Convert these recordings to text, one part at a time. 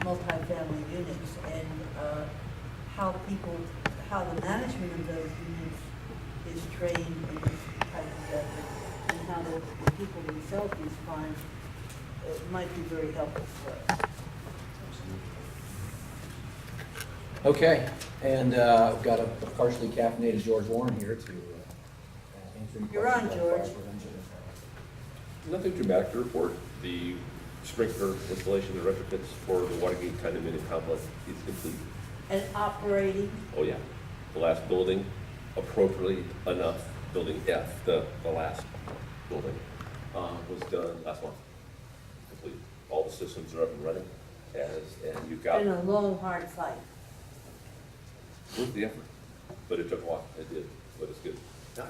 multifamily units, and how the management of those units is trained in this type of effort, and how the people themselves respond, it might be very helpful for us. Okay, and I've got a partially caffeinated George Warren here to answer any You're on, questions about George. fire prevention. Nothing dramatic to report. The sprinkler installation and retrofits for the Watergate condominium complex is complete. And operating, Oh yeah, the last building, appropriately enough, building F, the last building, was done last month. Complete. All the systems are up and running, and you've got, been a long, hard fight. worth the effort, but it took a while. It did, but it's good.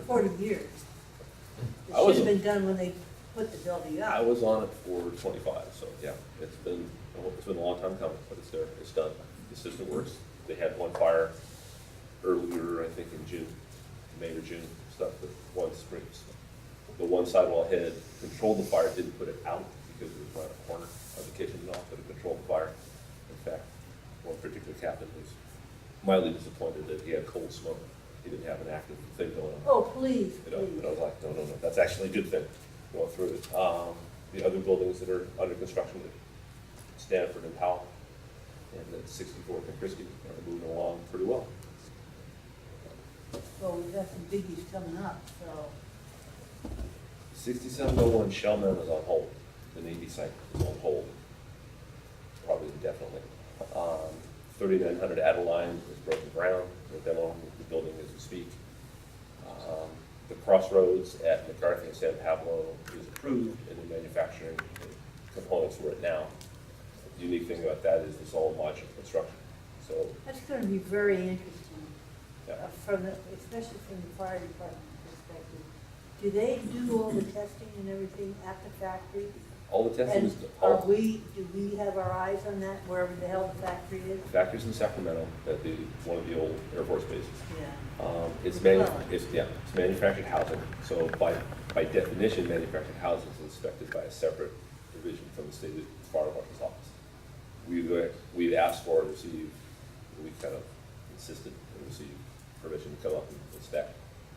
40 years. It I should was- have been done when they put the building I up. was on it for 25, so yeah, it's been a long time coming, but it's there, it's done. The system works. They had one fire earlier, I think in June, May or June, stuff with one spring. The one sidewall head controlled the fire, didn't put it out because it was right a corner of the kitchen and all, but it controlled the fire. In fact, one particular captain was mildly disappointed that he had cold smoke. He didn't have an active thing going on. Oh, please, You know, please. and I was like, no, that's actually a good thing, going through it. The other buildings that are under construction, at Stanford and Powell, and at 64th and Christie, are moving along pretty well. Well, we've got some biggies coming up, so. 6701 Shellman is on hold. The Navy site is on hold, probably indefinitely. 3900 Adeline is broken ground. We're demoing the building as we speak. The crossroads at McCarthy and San Pablo is approved, and the manufacturing components for it now. The unique thing about that is it's all modular construction. So, That's going to be very interesting, yeah. especially from the fire department perspective. Do they do all the testing and everything at the factory? All the testing And is, do we have our eyes on that, wherever the hell the factory is? factories in Sacramento, at one of the old Air Force bases. Yeah. It's McClellan. it's manufactured housing, so by definition, manufactured housing is inspected by a separate division from the state fire department's office. We've asked for it, received, we kind of insisted and received permission to come up and inspect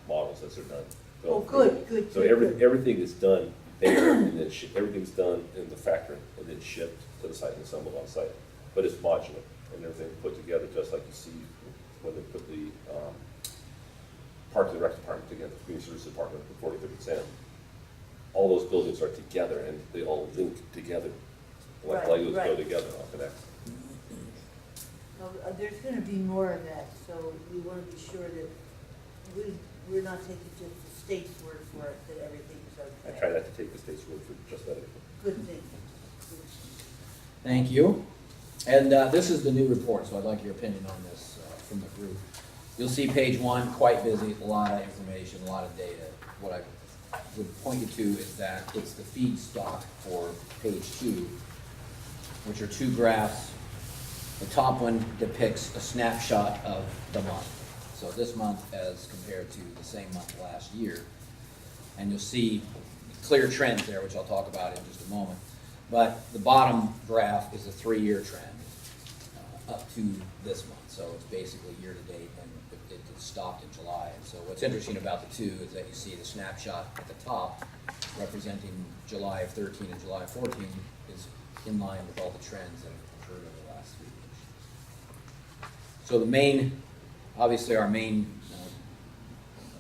models as they're done. So- Oh, good. So good. everything is done there, and then everything's done in the factory, and then shipped to the site and assembled on site. But it's modular, and everything put together just like you see when they put the Parks and Rec department together, Community Services Department, the 43rd Sam. All those buildings are together, and they all link together. Like Right, Legos go right. together, all connect. There's going to be more of that, so we want to be sure that we're not taking just the state's word for it, that everything's I okay. try not to take the state's word for just about anything. Good thing. Thank you. And this is the new report, so I'd like your opinion on this from the group. You'll see page 1, quite busy, a lot of information, a lot of data. What I would point you to is that it's the feedstock for page 2, which are 2 graphs. The top one depicts a snapshot of the month. So this month as compared to the same month last year. And you'll see clear trends there, which I'll talk about in just a moment. But the bottom graph is a 3-year trend up to this month. So it's basically year to date, and it stopped in July. And so what's interesting about the two is that you see the snapshot at the top representing July of 13 and July of 14 is in line with all the trends that have occurred over the last 3 years. So the main, obviously our main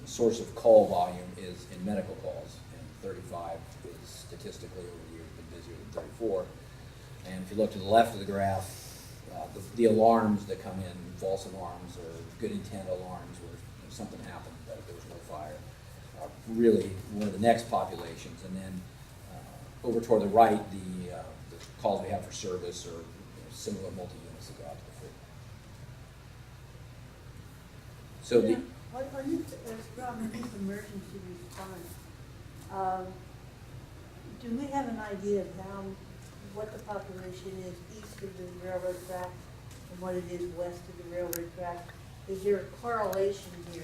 source of call volume is in medical calls, and 35 is statistically over the years been busier than 34. And if you look to the left of the graph, the alarms that come in, false alarms or good intent alarms where something happened but there was no fire, are really one of the next populations. And then over toward the right, the calls we have for service or similar multi-units that go out to the field. So the, On this emergency response, do we have an idea of what the population is east of the railroad track and what it is west of the railroad track? Is there a correlation here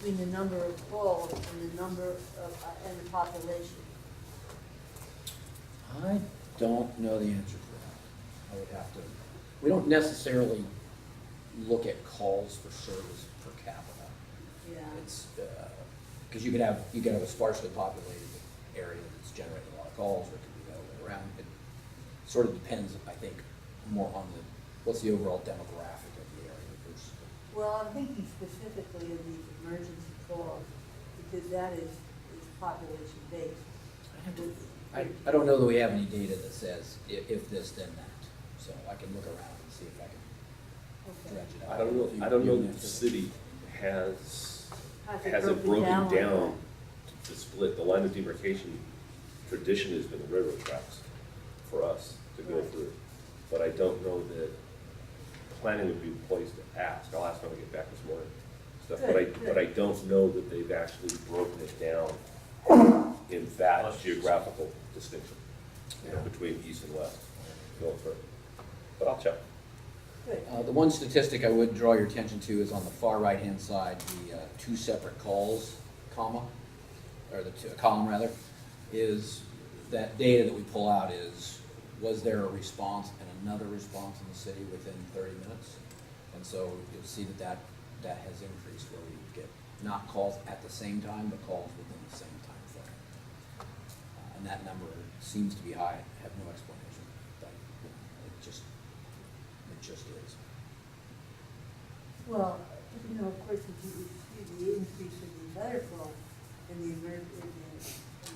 between the number of calls and the number of, and the population? I don't know the answer to that. I would have to, we don't necessarily look at calls for service per capita. Yeah. It's, because you could have a sparsely populated area that's generating a lot of calls, or it could be the other way around. It sort of depends, I think, more on what's the overall demographic of the area versus. Well, I'm thinking specifically of these emergency calls, because that is population based. I don't know that we have any data that says if this, then that. So I can look around and see if I can dredge it out. I don't know if the city has it broken down to split. The line of demarcation tradition has been the railroad tracks for us to go through. But I don't know that planning would be the place to ask. I'll ask when I get back this morning. But I don't know that they've actually broken it down in that geographical distinction, between east and west. Going further. But I'll check. Good. The one statistic I would draw your attention to is on the far right-hand side, the two separate calls, column rather, is that data that we pull out is, was there a response and another response in the city within 30 minutes? And so you'll see that has increased, where we get not calls at the same time, but calls within the same time frame. And that number seems to be high. I have no explanation, but it just is. Well, of course, if you see the increase in these other calls, in the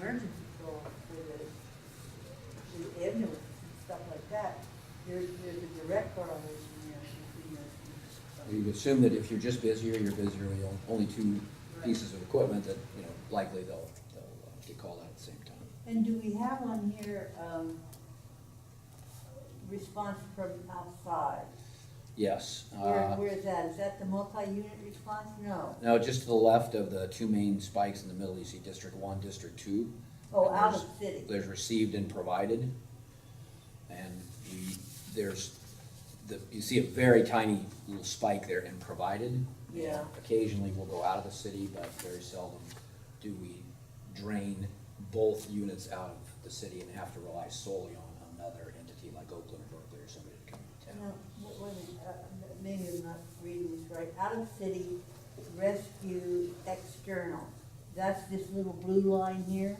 emergency calls for the ambulance and stuff like that, there's a direct correlation there between those. You assume that if you're just busier, you're busier with only two pieces of equipment, that, likely they'll get called out at the same time. And do we have on here, response from outside? Yes. Where is that? Is that the multi-unit response? No. No, just to the left of the two main spikes in the middle, you see District 1, District 2. Oh, And out of the city. There's received and provided. And you see a very tiny little spike there in provided. Yeah. Occasionally we'll go out of the city, but very seldom do we drain both units out of the city and have to rely solely on another entity like Oakland or Berkeley or somebody to come to town. No, wait a minute, maybe I'm not reading this right. Out of city, rescue, external. That's this little blue line here?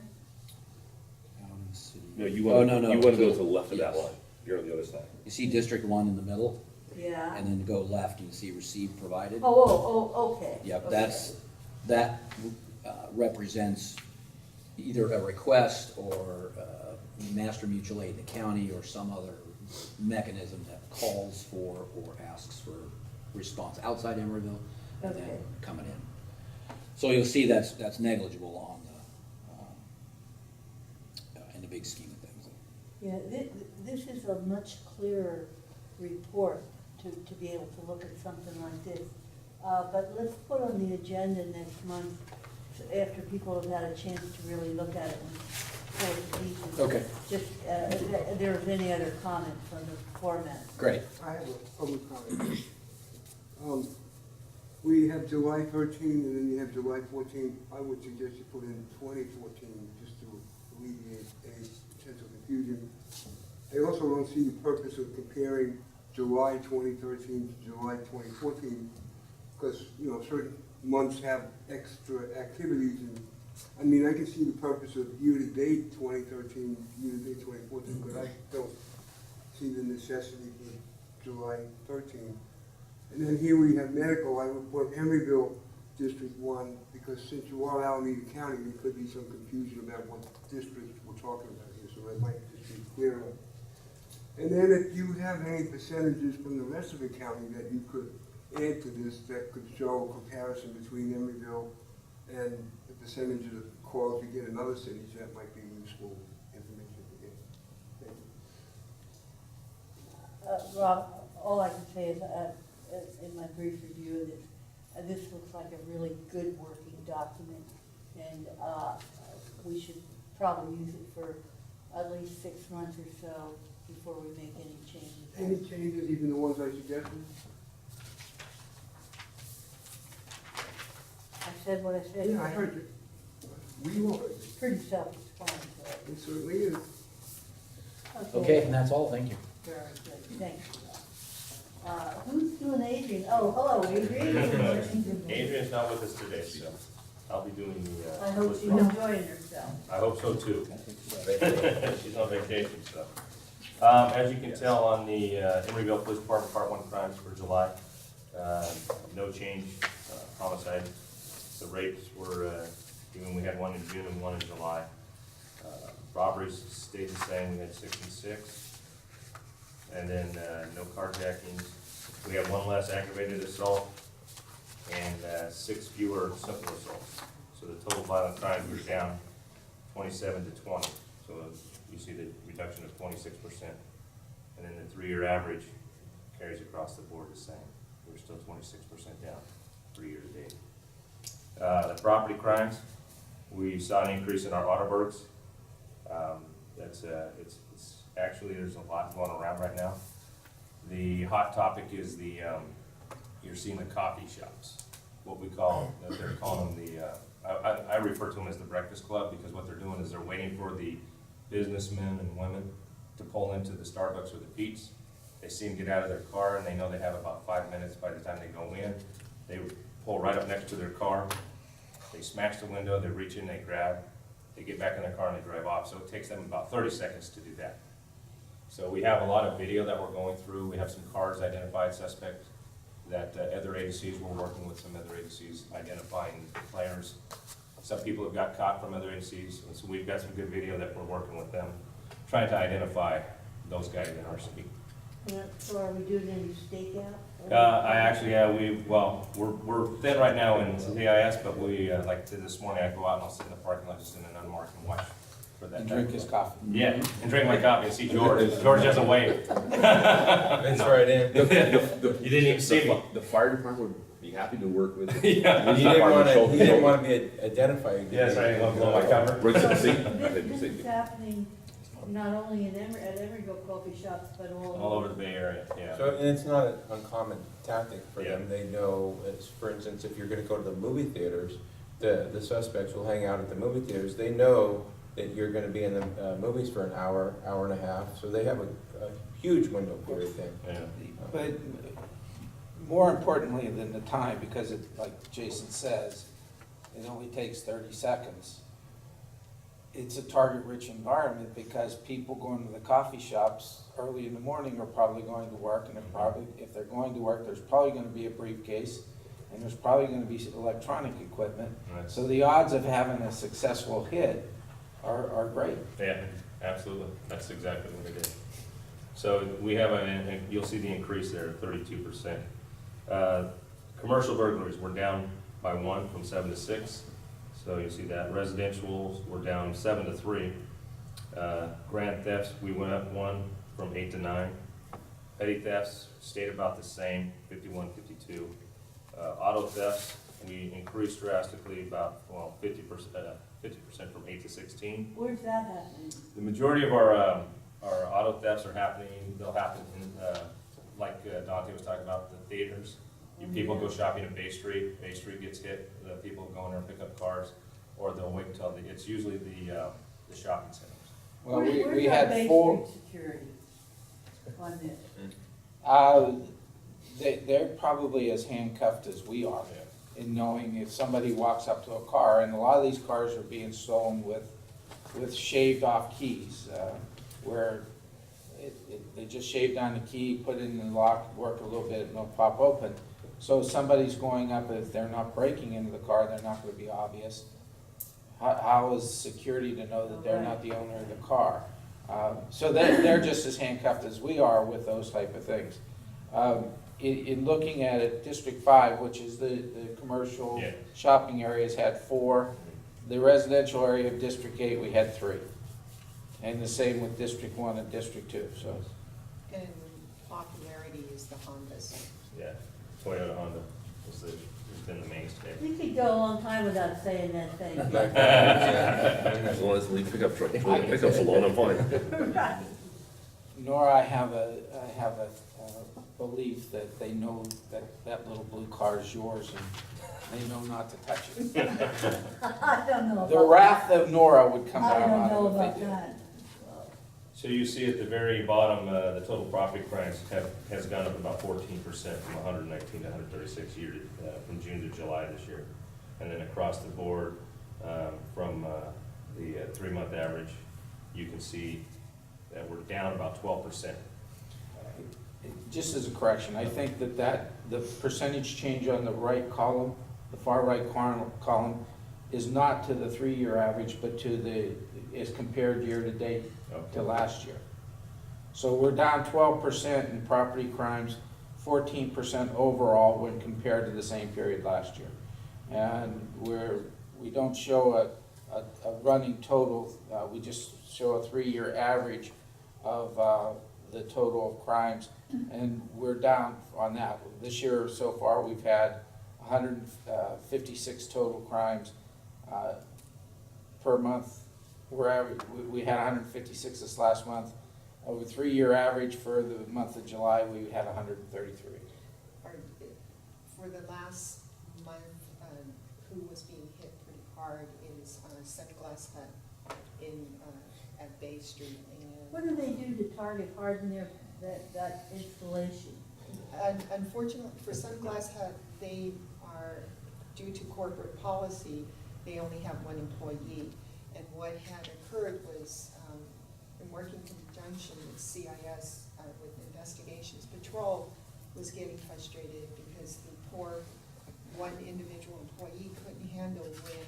Out of the city. No, you want to no. go to the left of that Yes. line. You're on the other side. You see District 1 in the middle, Yeah. and then go left, you see received provided. Okay. Yep, Okay. that represents either a request or master mutual aid in the county or some other mechanism that calls for or asks for response outside Emeryville and then Okay. coming in. So you'll see that's negligible on in the big scheme of things. Yeah, this is a much clearer report to be able to look at something like this. But let's put on the agenda next month, after people have had a chance to really look at it and pull the pieces. Okay. Just, if there's any other comments on the format. Great. I have a public comment. We have July 13 and then you have July 14. I would suggest you put in 2014 just to alleviate any potential confusion. I also don't see the purpose of comparing July 2013 to July 2014 because, certain months have extra activities. And I mean, I can see the purpose of year-to-date 2013, year-to-date 2014, but I don't see the necessity for July 13. And then here we have medical. I would put Emeryville District 1, because since you are Alameda County, there could be some confusion about what district we're talking about here, so that might just be clearer. And then if you have any percentages from the rest of the county that you could add to this, that could show a comparison between Emeryville and the percentages of calls you get in other cities, that might be useful information to get. Thank you. Rob, all I can say is, in my brief review of this, this looks like a really good working document, and we should probably use it for at least 6 months or so before we make any changes. Any changes, even the ones I suggested? I said what I said. Yeah, I heard you. We all heard you. Pretty self-explanatory. It certainly is. Okay, and that's all, thank you. Very good, thank you. Who's doing Adrian? Oh, hello, Adrian. Good morning. Adrian's not with us today, so I'll be doing the. I hope she's enjoying herself. I hope so too. She's on vacation, so. As you can tell on the Emeryville Police Department Part 1 crimes for July, no change, homicide. The rates were, even we had one in June and one in July. Robberies stayed the same, we had 6 and 6. And then no carjackings. We have one less aggravated assault and 6 fewer simple assaults. So the total violent crimes were down 27 to 20. So you see the reduction of 26%. And then the 3-year average carries across the board the same. We're still 26% down 3 year to date. The property crimes, we saw an increase in our auto burgs. It's actually, there's a lot going around right now. The hot topic is the, you're seeing the coffee shops, what we call, they're calling them the, I refer to them as the breakfast club, because what they're doing is they're waiting for the businessmen and women to pull into the Starbucks or the Pete's. They see them get out of their car and they know they have about 5 minutes by the time they go in. They pull right up next to their car, they smash the window, they reach in, they grab, they get back in their car and they drive off. So it takes them about 30 seconds to do that. So we have a lot of video that we're going through. We have some cars identified suspects that other agencies, we're working with some other agencies identifying players. Some people have got caught from other agencies, and so we've got some good video that we're working with them, trying to identify those guys in our city. So are we doing any stakeout? We're thin right now in CIS, but we, like this morning, I go out and I'll sit in the parking lot just in an unmarked and watch for that. And drink his coffee. Yeah, and drink my coffee and see George. George doesn't wave. That's right in. You didn't even see me. The fire department would be happy to work with you. Yeah. He didn't want to be identified. Yes, I didn't want to blow my cover. Bring some seat. This is happening not only at Emeryville coffee shops, but All over the Bay Area, yeah. So, and it's not an uncommon tactic for them. Yeah. They know, it's, for instance, if you're gonna go to the movie theaters, the suspects will hang out at the movie theaters. They know that you're gonna be in the movies for an hour, hour and a half, so they have a huge window period thing. Yeah. But more importantly than the time, because it, like Jason says, it only takes 30 seconds. It's a target-rich environment because people going to the coffee shops early in the morning are probably going to work, and if they're going to work, there's probably going to be a briefcase, and there's probably going to be electronic equipment. Right. So the odds of having a successful hit are great. Yeah, absolutely. That's exactly what it is. So we have you'll see the increase there, 32%. Commercial burglaries, we're down by 1 from 7 to 6. So you see that. Residentials, we're down 7 to 3. Grand thefts, we went up 1 from 8 to 9. Petty thefts stayed about the same, 51, 52. Auto thefts, we increased drastically about, 50% from 8 to 16. where's that happening? The majority of our auto thefts are happening, they'll happen in, like Dante was talking about, the theaters. People go shopping at Bay Street gets hit, the people go in there and pick up cars, or they'll wait until, it's usually the shopping centers. Well, Where's we our had Bay 4. Street security on this? They're probably as handcuffed as we are in knowing if somebody walks up to a car, and a lot of these cars are being stolen with shaved off keys, where they just shave down the key, put it in the lock, work a little bit, and it'll pop open. So if somebody's going up, if they're not breaking into the car, they're not gonna be obvious. How is security to know that they're not the owner of the car? So they're just as handcuffed as we are with those type of things. In looking at it, District 5, which is the commercial shopping areas, had 4. The residential area of District 8, we had 3. And the same with District 1 and District 2, so. And popularity is the Hondas. Yeah, Toyota, Honda has been the mainstay. We could go a long time without saying that thing. As long as we pick up truck, pickup's alone, I'm fine. Right. Nora, I have a belief that they know that little blue car is yours and they know not to touch it. I don't know about The wrath of Nora would come I down don't on know them if about they did. that. So you see at the very bottom, the total property crimes has gone up about 14% from 119 to 136 from June to July this year. And then across the board, from the 3-month average, you can see that we're down about 12%. Just as a correction, I think that the percentage change on the right column, the far right column, is not to the 3-year average, but to is compared year to date to last year. So we're down 12% in property crimes, 14% overall when compared to the same period last year. And we don't show a running total, we just show a 3-year average of the total of crimes, and we're down on that. This year so far, we've had 156 total crimes per month. We had 156 this last month. Over 3-year average for the month of July, we had 133. For the last month, who was being hit pretty hard is Sunglass Hut at Bay Street. What do they do to target harden that installation? Unfortunately, for Sunglass Hut, they are, due to corporate policy, they only have 1 employee. And what had occurred was, in working in conjunction with CIS, with Investigations Patrol, was getting frustrated because the poor one individual employee couldn't handle when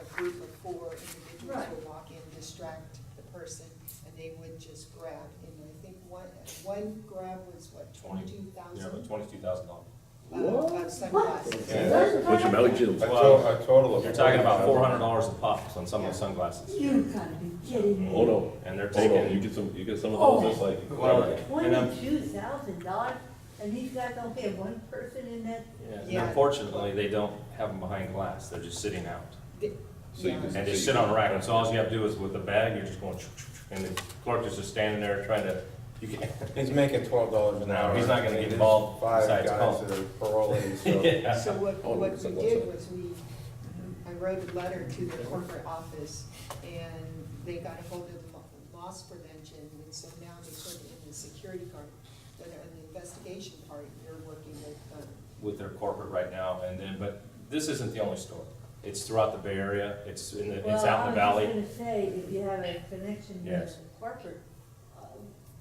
a group of 4 individuals would walk in, distract the person, and they would just grab. And I think one grab was what, $22,000? Yeah, about $22,000. Of sunglasses. Yeah. Bunch of Mally Jims. A total of. You're talking about $400 a pop on some of the sunglasses. You gotta be kidding me. Oh, no. And they're Oh, no, taking, you get some of those, it's like. well, and $22,000, and these guys don't have 1 person in that? Yeah. unfortunately, they don't have them behind glass. They're just sitting out. So you Yeah. can- And they sit on a rack, and so all you have to do is with the bag, you're just going, and the clerk is just standing there trying to, you can, He's making $12 an No, hour. he's not gonna and get there's involved 5 besides guys calling. that are parolees, so. yeah. So what Oh, we so what's did that? was I wrote a letter to the corporate office, and they got a hold of the loss prevention, and so now they put in the security guard, that on the investigation part, you're working With their corporate right now, and then, but this isn't the only store. It's throughout the Bay Area, it's out in the valley. Well, I was just gonna say, if you have a connection Yes. with corporate,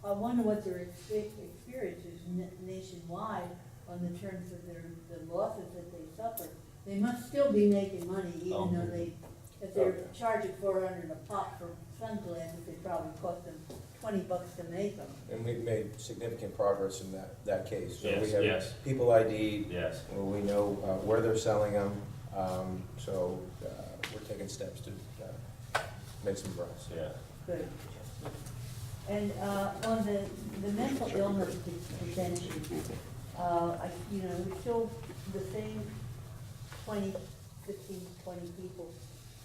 I wonder what their experience is nationwide on the terms of the losses that they suffer. They must still be making money, Oh. even though if they're charging $400 a pop for sunglasses, they probably cost them $20 to make them. And we've made significant progress in that case. So we Yes, have yes. people ID, Yes. we know where they're selling them, so we're taking steps to make some progress. Yeah. Good. And on the mental illness prevention, we're still the same 15, 20 people.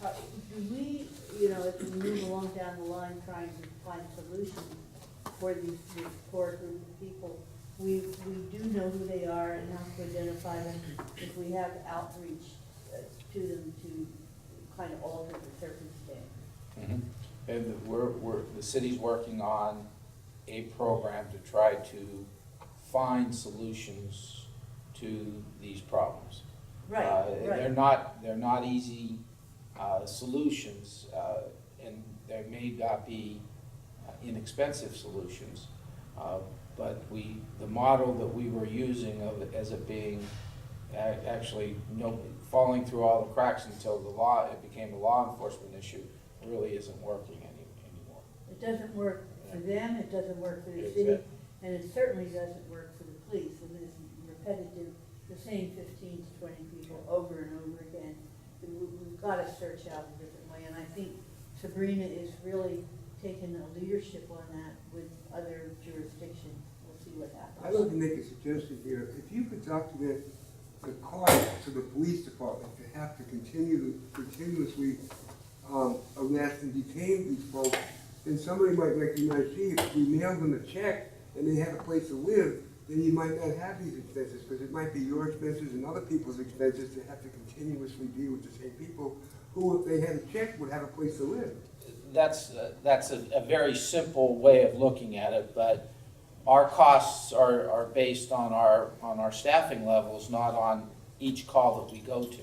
Do we, as we move along down the line trying to find solutions for this poor group of people, we do know who they are and how to identify them if we have outreach to them to kind of alter the circumstance. And the city's working on a program to try to find solutions to these problems. Right. They're not easy solutions, and there may not be inexpensive solutions. But the model that we were using of it as it being actually falling through all the cracks until it became a law enforcement issue really isn't working anymore. It doesn't work for them, it doesn't work for the city, Exactly. and it certainly doesn't work for the police. And it's repetitive, the same 15 to 20 people over and over again. We've got to search out a different way, and I think Sabrina is really taking the leadership on that with other jurisdictions. We'll see what happens. I'd like to make a suggestion here. If you could document the cost to the police department to have to continuously arrest and detain these folks, then somebody might recognize, gee, if we mail them a check and they have a place to live, then you might not have these expenses, because it might be your expenses and other people's expenses to have to continuously deal with the same people who, if they had a check, would have a place to live. that's a very simple way of looking at it, but our costs are based on our staffing levels, not on each call that we go to.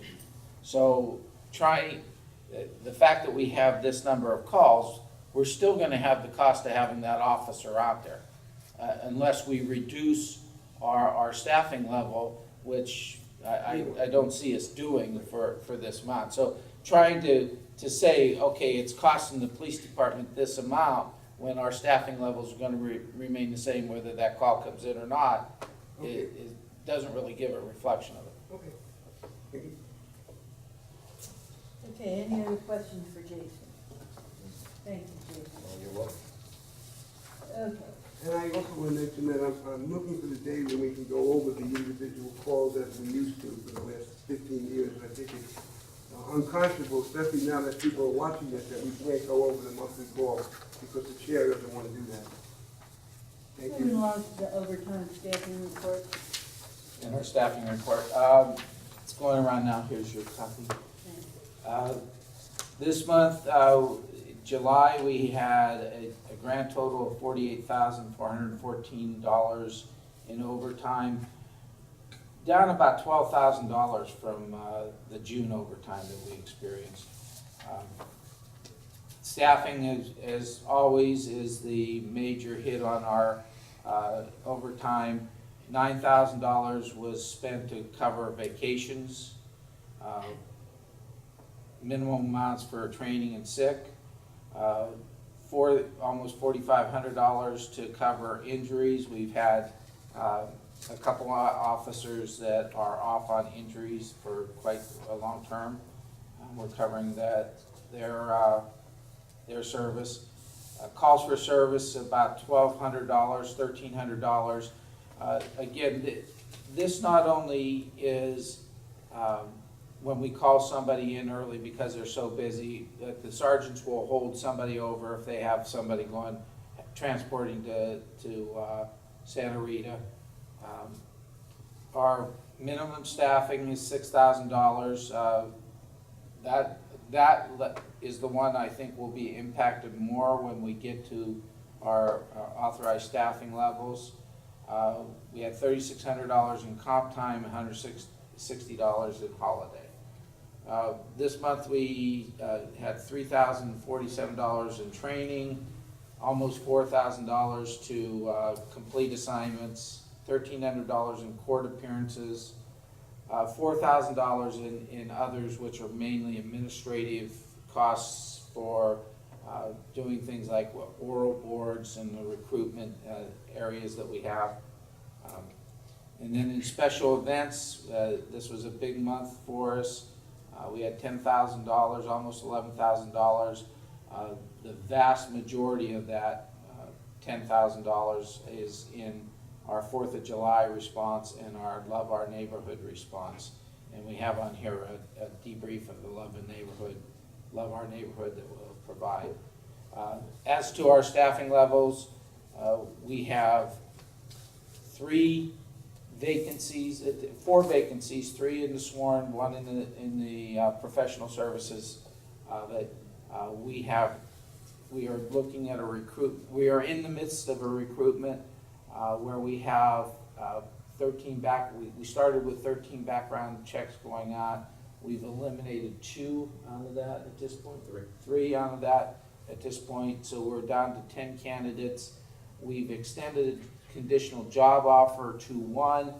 So the fact that we have this number of calls, we're still gonna have the cost of having that officer out there. Unless we reduce our staffing level, which I don't see us doing for this amount. So trying to say, okay, it's costing the police department this amount, when our staffing levels are gonna remain the same, whether that call comes in or not, it doesn't really give a reflection of it. Okay. Thank you. Okay, any other questions for Jason? Thank you, Jason. You're welcome. Okay, And I also want to mention that I'm looking for the day when we can go over the individual calls as we used to for the last 15 years. I think it's unconscionable, especially now that people are watching this, that we can't go over the monthly call because the chair doesn't want to do that. Thank moving you. along to the overtime staffing report. In our staffing report, it's going around now, here's your copy. This month, July, we had a grand total of $48,414 in overtime, down about $12,000 from the June overtime that we experienced. Staffing, as always, is the major hit on our overtime. $9,000 was spent to cover vacations, minimum amounts for training and sick, almost $4,500 to cover injuries. We've had a couple of officers that are off on injuries for quite a long term. We're covering their service. Calls for service about $1,200, $1,300. Again, this not only is when we call somebody in early because they're so busy, that the sergeants will hold somebody over if they have somebody transporting to Santa Rita. Our minimum staffing is $6,000. That is the one I think will be impacted more when we get to our authorized staffing levels. We had $3,600 in comp time, $160 in holiday. This month we had $3,047 in training, almost $4,000 to complete assignments, $1,300 in court appearances, $4,000 in others, which are mainly administrative costs for doing things like oral boards and the recruitment areas that we have. And then in special events, this was a big month for us. We had $10,000, almost $11,000. The vast majority of that $10,000 is in our 4th of July response and our Love Our Neighborhood response. And we have on here a debrief of the Love Our Neighborhood that we'll provide. As to our staffing levels, we have 4 vacancies, 3 in the sworn, 1 in the professional services. We are looking at we are in the midst of a recruitment where we have 13 we started with 13 background checks going on. We've eliminated 2 out of that at this point, 3 out of that at this point, so we're down to 10 candidates. We've extended a conditional job offer to 1,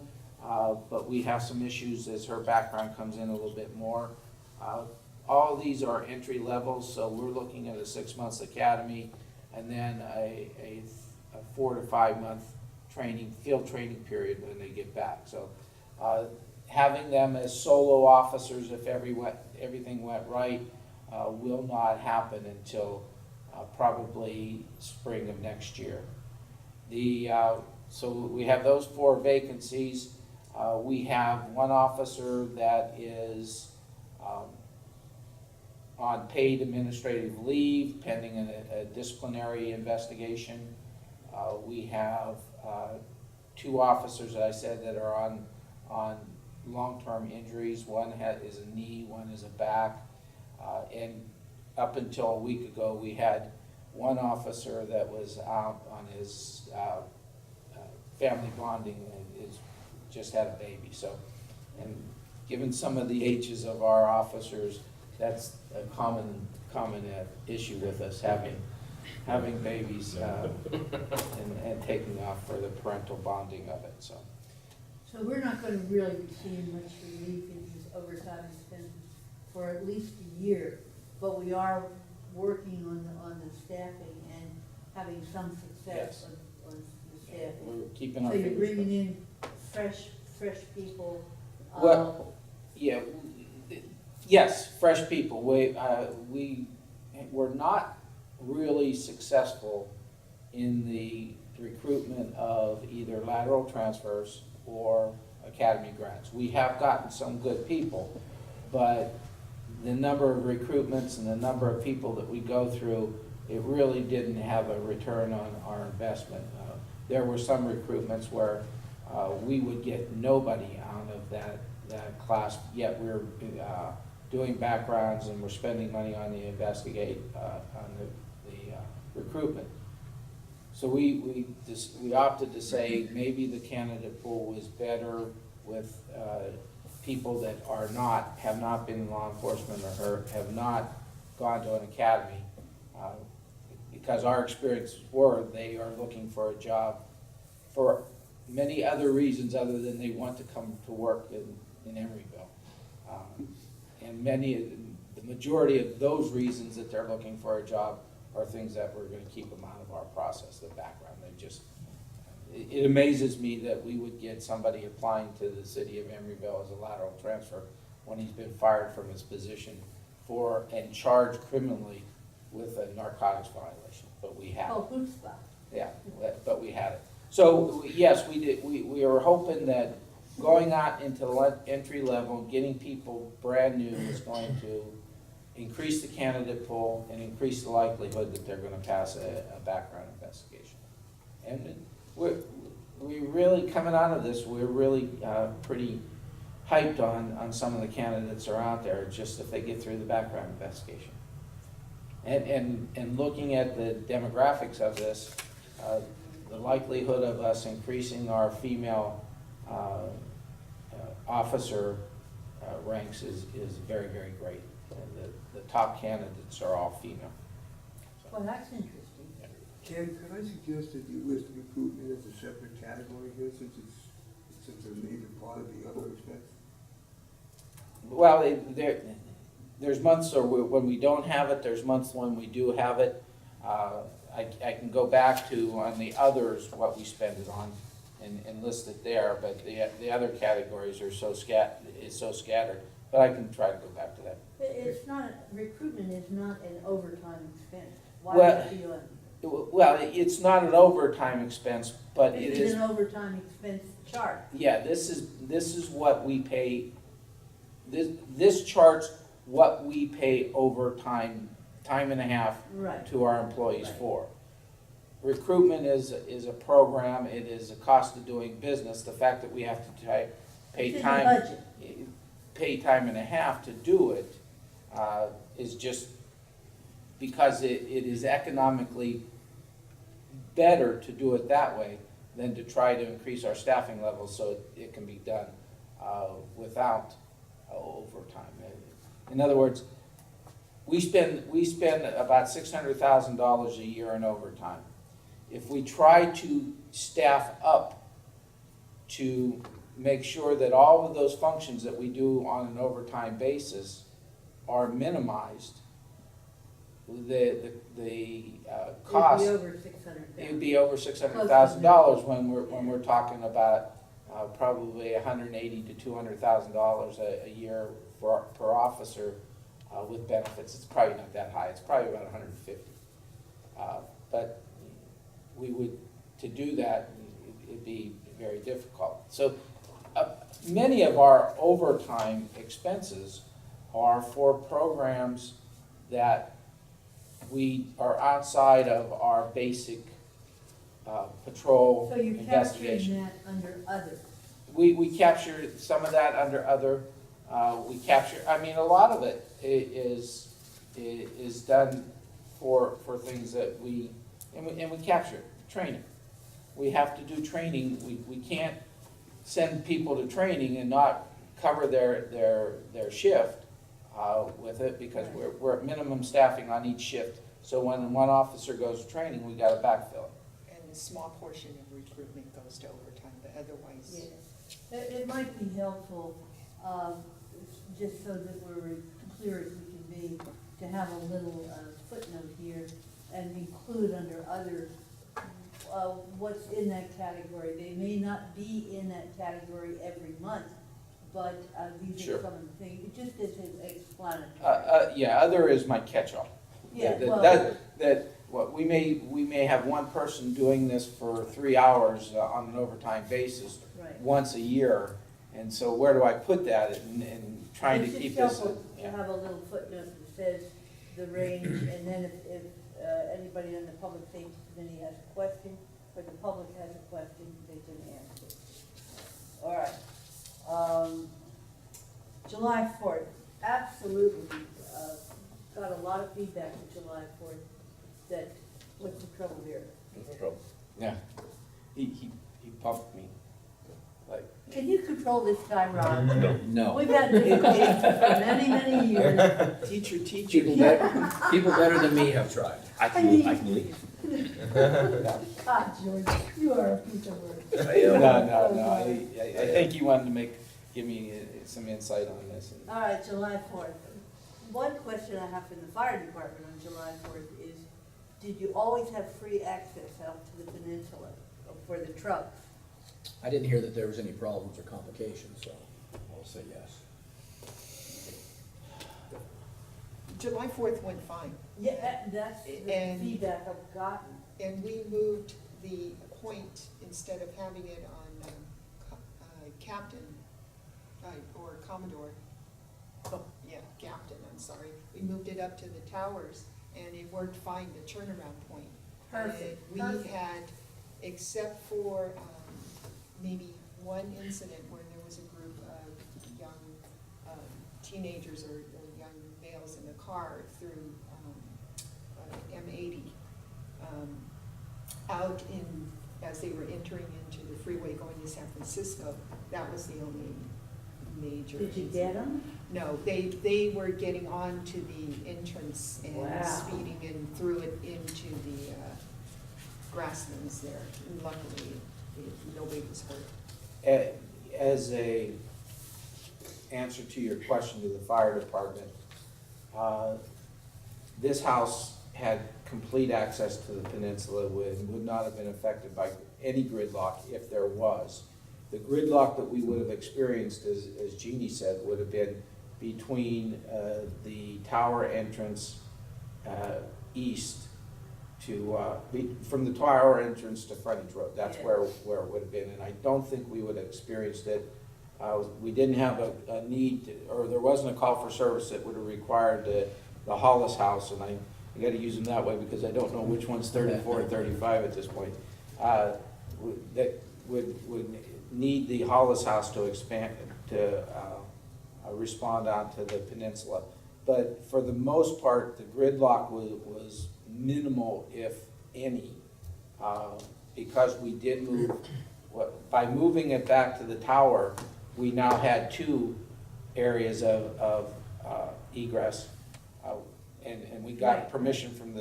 but we have some issues as her background comes in a little bit more. All of these are entry levels, so we're looking at a 6 months academy and then a 4 to 5 month field training period when they get back. So having them as solo officers, if everything went right, will not happen until probably spring of next year. So we have those 4 vacancies. We have 1 officer that is on paid administrative leave pending a disciplinary investigation. We have 2 officers that I said that are on long-term injuries. One is a knee, one is a back. And up until a week ago, we had one officer that was out on his family bonding and just had a baby, so. And given some of the ages of our officers, that's a common issue with us, having babies and taking off for the parental bonding of it, so. So we're not gonna really be seeing much relief in these overtime expenses for at least a year, but we are working on the staffing and having some success Yes. on the staffing. We're keeping our So you're fingers bringing crossed. in fresh people. Well, yeah, yes, fresh people. We were not really successful in the recruitment of either lateral transfers or academy grads. We have gotten some good people, but the number of recruitments and the number of people that we go through, it really didn't have a return on our investment. There were some recruitments where we would get nobody out of that class, yet we're doing backgrounds and we're spending money on the investigate, on the recruitment. So we opted to say maybe the candidate pool was better with people that have not been in law enforcement or have not gone to an academy. Because our experiences were they are looking for a job for many other reasons other than they want to come to work in Emeryville. And the majority of those reasons that they're looking for a job are things that we're gonna keep them out of our process, the background. It amazes me that we would get somebody applying to the city of Emeryville as a lateral transfer when he's been fired from his position and charged criminally with a narcotics violation, but we have. Oh, chutzpah. Yeah, but we had it. So, yes, we did, we were hoping that going out into entry level, getting people brand new is going to increase the candidate pool and increase the likelihood that they're gonna pass a background investigation. And we really, coming out of this, we're really pretty hyped on some of the candidates that are out there, just if they get through the background investigation. And looking at the demographics of this, the likelihood of us increasing our female officer ranks is very, very great. And the top candidates are all female. Well, that's interesting. Ken, could I suggest that you list recruitment as a separate category here, since it's a major part of the other expense? Well, there's months when we don't have it, there's months when we do have it. I can go back to on the others what we spend it on and list it there, but the other categories are so scattered. But I can try to go back to that. But it's not, recruitment is not an overtime expense. Why Well, would it be on? Well, it's not an overtime expense, but it It's is. an overtime expense chart. Yeah, this is what we pay. This charts what we pay overtime, time and a half Right. to our employees Right. for. Recruitment is a program, it is a cost of doing business. The fact that we have to It's pay in the time, budget. pay time and a half to do it, is just because it is economically better to do it that way than to try to increase our staffing levels so it can be done without overtime. In other words, we spend about $600,000 a year in overtime. If we try to staff up to make sure that all of those functions that we do on an overtime basis are minimized, the cost. It'd be over 600,000. It'd be over $600,000 when we're talking about probably $180,000 to $200,000 a year per officer with benefits. It's probably not that high. It's probably about $150,000. But to do that, it'd be very difficult. So many of our overtime expenses are for programs that we are outside of our basic patrol So you're investigation. capturing that under other. We capture some of that under other, a lot of it is is done for things that we capture it, training. We have to do training, we can't send people to training and not cover their shift with it, because we're at minimum staffing on each shift. So when one officer goes to training, we gotta backfill it. And a small portion of recruitment goes to overtime, but otherwise. Yeah. It might be helpful, just so that we're clear as we can be, to have a little footnote here and include under other, what's in that category. They may not be in that category every month, but these Sure. are some of the things, just as an explanatory. Yeah, other is my catch-all. Yeah, That- well- what we may have one person doing this for 3 hours on an overtime basis Right. once a year, and so where do I put that and trying to It's just keep this? helpful to have a little footnote that says the range, and then if anybody on the public safety committee has a question, or the public has a question, they can ask it. All right. July 4th, absolutely, got a lot of feedback on July 4th, that, what's the trouble here? No trouble. Yeah, he pumped me, like, Can you control this guy, Ron? No. We've had difficulties for many, many years. teacher. People better than me have tried. I can leave. Ah, George, you are a piece of work. I am. No, I think you wanted to give me some insight on this. All right, July 4th. One question I have from the fire department on July 4th is, did you always have free access out to the peninsula for the trucks? I didn't hear that there was any problems or complications, so I'll say yes. July 4th went fine, Yeah, that's the And- feedback I've gotten. and we moved the point, instead of having it on captain, or commodore, oh, yeah, captain, I'm sorry, we moved it up to the towers, and it worked fine, the turnaround point. Perfect, We perfect. had, except for maybe one incident where there was a group of young teenagers or young males in a car through M80, out in, as they were entering into the freeway going to San Francisco. That was the only major. Did you get them? No, they were getting on to the entrance and Wow. speeding and threw it into the grasslands there. And luckily, nobody was hurt. As a answer to your question to the fire department, this house had complete access to the peninsula, would not have been affected by any gridlock if there was. The gridlock that we would have experienced, as Jeannie said, would have been between the tower entrance east to, from the tower entrance to Frontage Road. That's Yeah. where it would have been, and I don't think we would have experienced it. We didn't have a need, or there wasn't a call for service that would have required the Hollis house, and I gotta use them that way because I don't know which one's 34 and 35 at this point. That would need the Hollis house to expand, to respond onto the peninsula. But for the most part, the gridlock was minimal, if any, because we did move, by moving it back to the tower, we now had two areas of egress. And we got Right. permission from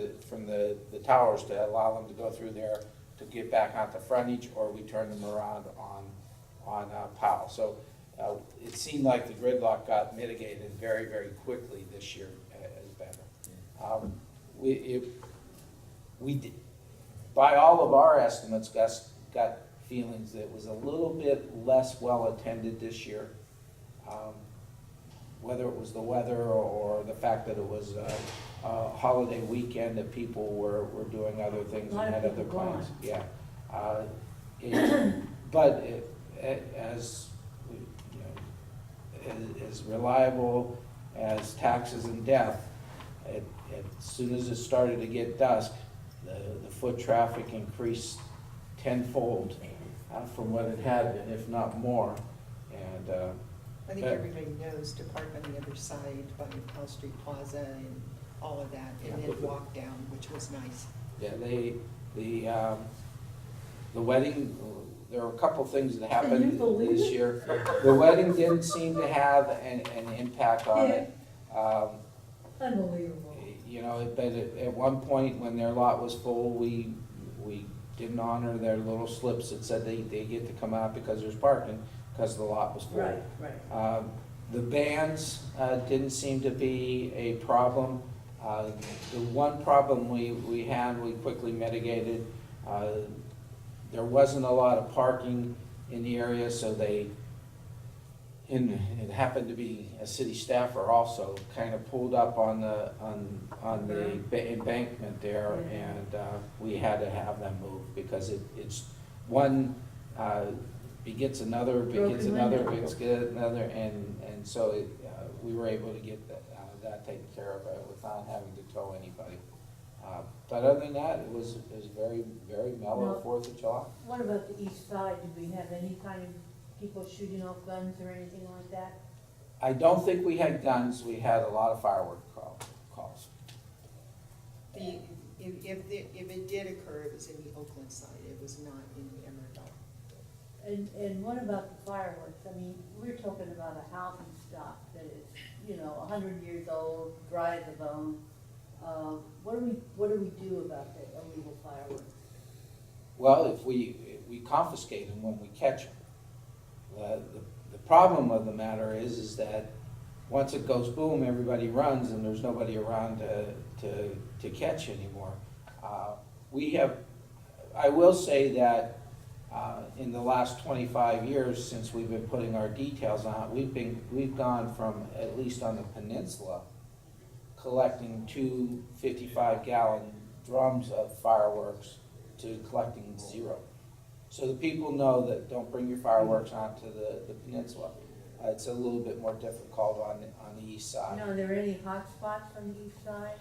the towers to allow them to go through there to get back onto frontage, or we turn them around on Powell. So it seemed like the gridlock got mitigated very, very quickly this year as better. We did, by all of our estimates, got feelings that it was a little bit less well-attended this year. Whether it was the weather or the fact that it was a holiday weekend, that people were doing other things and had other plans. Yeah. But as reliable as taxes and death, as soon as it started to get dusk, the foot traffic increased tenfold from what it had been, if not more. And I think everybody knows to park on the other side by Pell Street Plaza and all of that, and then walk down, which was nice. Yeah, the wedding, there were a couple things that Can you happened believe this it? year. The wedding didn't seem to have an impact on it. Unbelievable. You know, but at one point, when their lot was full, we didn't honor their little slips that said they get to come out because there's parking, because the lot was full. Right, right. The bands didn't seem to be a problem. The one problem we had, we quickly mitigated. There wasn't a lot of parking in the area, so and it happened to be a city staffer also, kind of pulled up on the embankment there, and we had to have them moved, because it's one begets another, begets Broken another, window. begets another, and so we were able to get that taken care of without having to tow anybody. But other than that, it was very, very mellow No. 4th of July. What about the east side? Did we have any kind of people shooting off guns or anything like that? I don't think we had guns, we had a lot of firework calls. If it did occur, it was in the Oakland side, it was not in the Emeryville. And what about the fireworks? I mean, we're talking about a house and stock that is, 100 years old, dry as a bone. What do we do about the illegal fireworks? Well, if we confiscate them when we catch them. The problem of the matter is that once it goes boom, everybody runs and there's nobody around to catch anymore. I will say that in the last 25 years, since we've been putting our details on, we've gone from, at least on the peninsula, collecting 2 55-gallon drums of fireworks to collecting 0. So the people know that don't bring your fireworks onto the peninsula. It's a little bit more difficult on the east side. Are there any hot spots on the east side,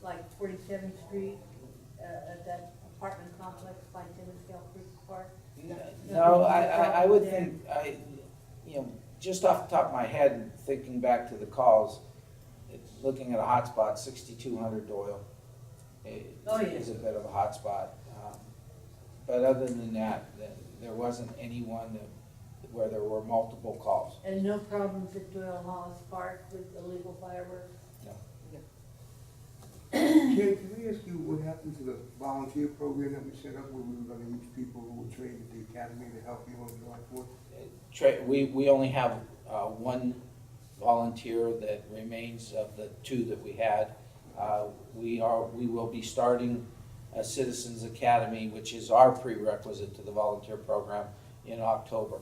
like 47th Street, at that apartment complex by Timothy Creek Park? No, I would think, just off the top of my head, thinking back to the calls, looking at a hot spot, 6200 Doyle is a bit of a hot spot. But other than that, there wasn't anyone where there were multiple calls. And no problems at Doyle Hollis Park with illegal fireworks? No. Ken, can we ask you what happened to the volunteer program that we set up where we were gonna use people who were trained at the academy to help you on July 4th? We only have one volunteer that remains of the 2 that we had. We will be starting a Citizens Academy, which is our prerequisite to the volunteer program, in October.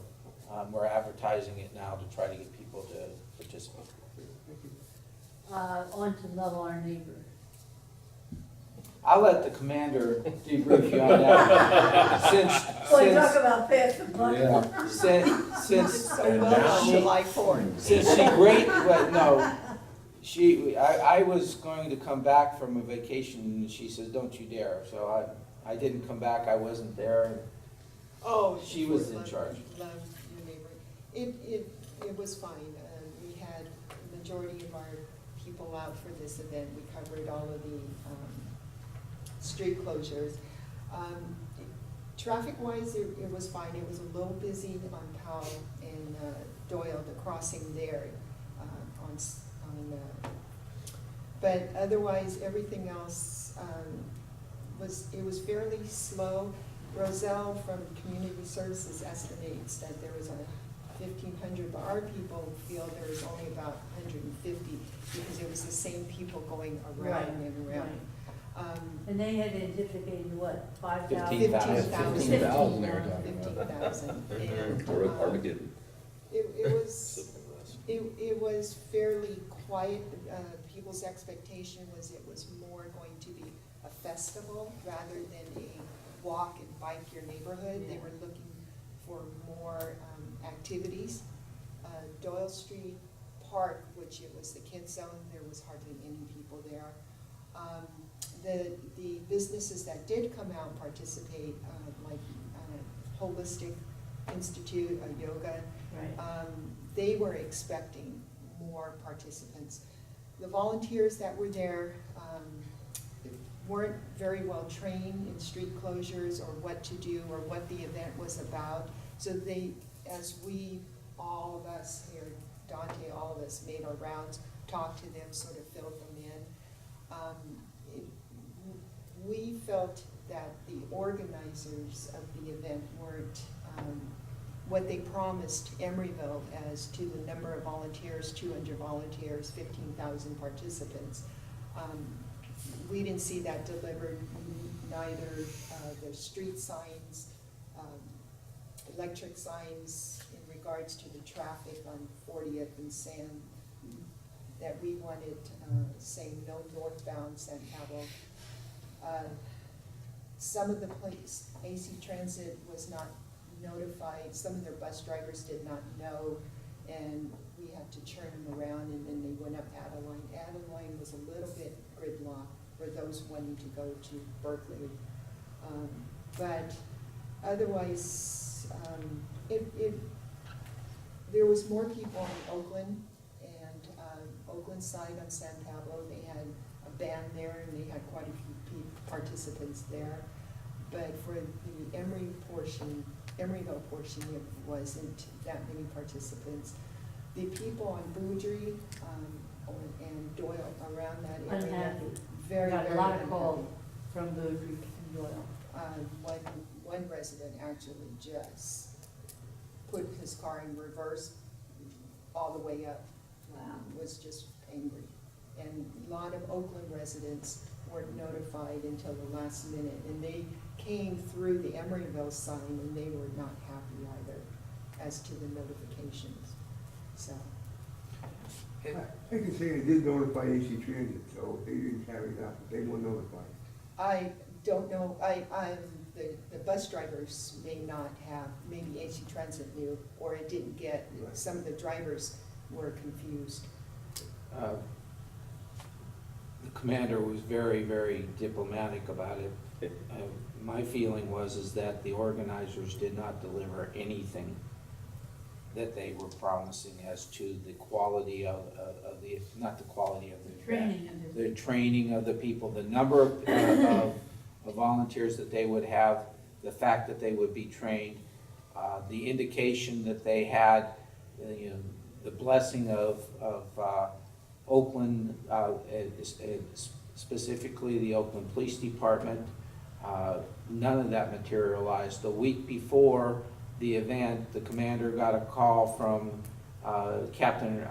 We're advertising it now to try to get people to participate. On to love our neighbors. I'll let the commander debrief you on that. Boy, talk about passing buck. Since So well on July 4th. Since I was going to come back from a vacation, and she says, "Don't you dare." So I didn't come back, I wasn't there. Oh. She was in charge. Love your neighbor. It was fine. We had the majority of our people out for this event. We covered all of the street closures. Traffic-wise, it was fine. It was a little busy on Powell and Doyle, the crossing there but otherwise, everything else was fairly slow. Roselle from Community Services estimates that there was 1,500, but our people feel there was only about 150 because it was the same people going around and around. And they had anticipated what, 5,000? 15,000. 15,000 they were talking about. 15,000. And Or Armageddon. it was fairly quiet. People's expectation was it was more going to be a festival rather than a walk and bike your neighborhood. They were looking for more activities. Doyle Street Park, which it was the kids zone, there was hardly any people there. The businesses that did come out and participate, like Holistic Institute, yoga, Right. they were expecting more participants. The volunteers that were there weren't very well trained in street closures or what to do or what the event was about. So they, as we, all of us here, Dante, all of us made our rounds, talked to them, sort of filled them in. We felt that the organizers of the event weren't what they promised Emeryville as to the number of volunteers, 200 volunteers, 15,000 participants. We didn't see that delivered, neither the street signs, electric signs in regards to the traffic on 40th and Sand that we wanted, saying no northbound San Pablo. Some of the place, AC Transit was not notified, some of their bus drivers did not know, and we had to churn them around, and then they went up Adeline. Adeline was a little bit gridlocked for those wanting to go to Berkeley. But otherwise, there was more people in Oakland, and Oakland side on San Pablo, they had a band there, and they had quite a few participants there. But for the Emeryville portion, it wasn't that many participants. The people on Boudry and Doyle around that area, Unhappy. very, Got a very lot of unhappy. calls from Boudry and Doyle. One resident actually just put his car in reverse all the way up. Wow. Was just angry. And a lot of Oakland residents weren't notified until the last minute, and they came through the Emeryville sign, and they were not happy either as to the notifications, so. I can say they did notify AC Transit, so they didn't carry it out, but they were notified. I don't know, the bus drivers may not have, maybe AC Transit knew, or it didn't get, some of the drivers were confused. The commander was very, very diplomatic about it. My feeling is that the organizers did not deliver anything that they were promising as to the quality of the, not the quality of the Training of the. the training of the people, the number of volunteers that they would have, the fact that they would be trained, the indication that they had, the blessing of Oakland, specifically the Oakland Police Department. None of that materialized. The week before the event, the commander got a call from Captain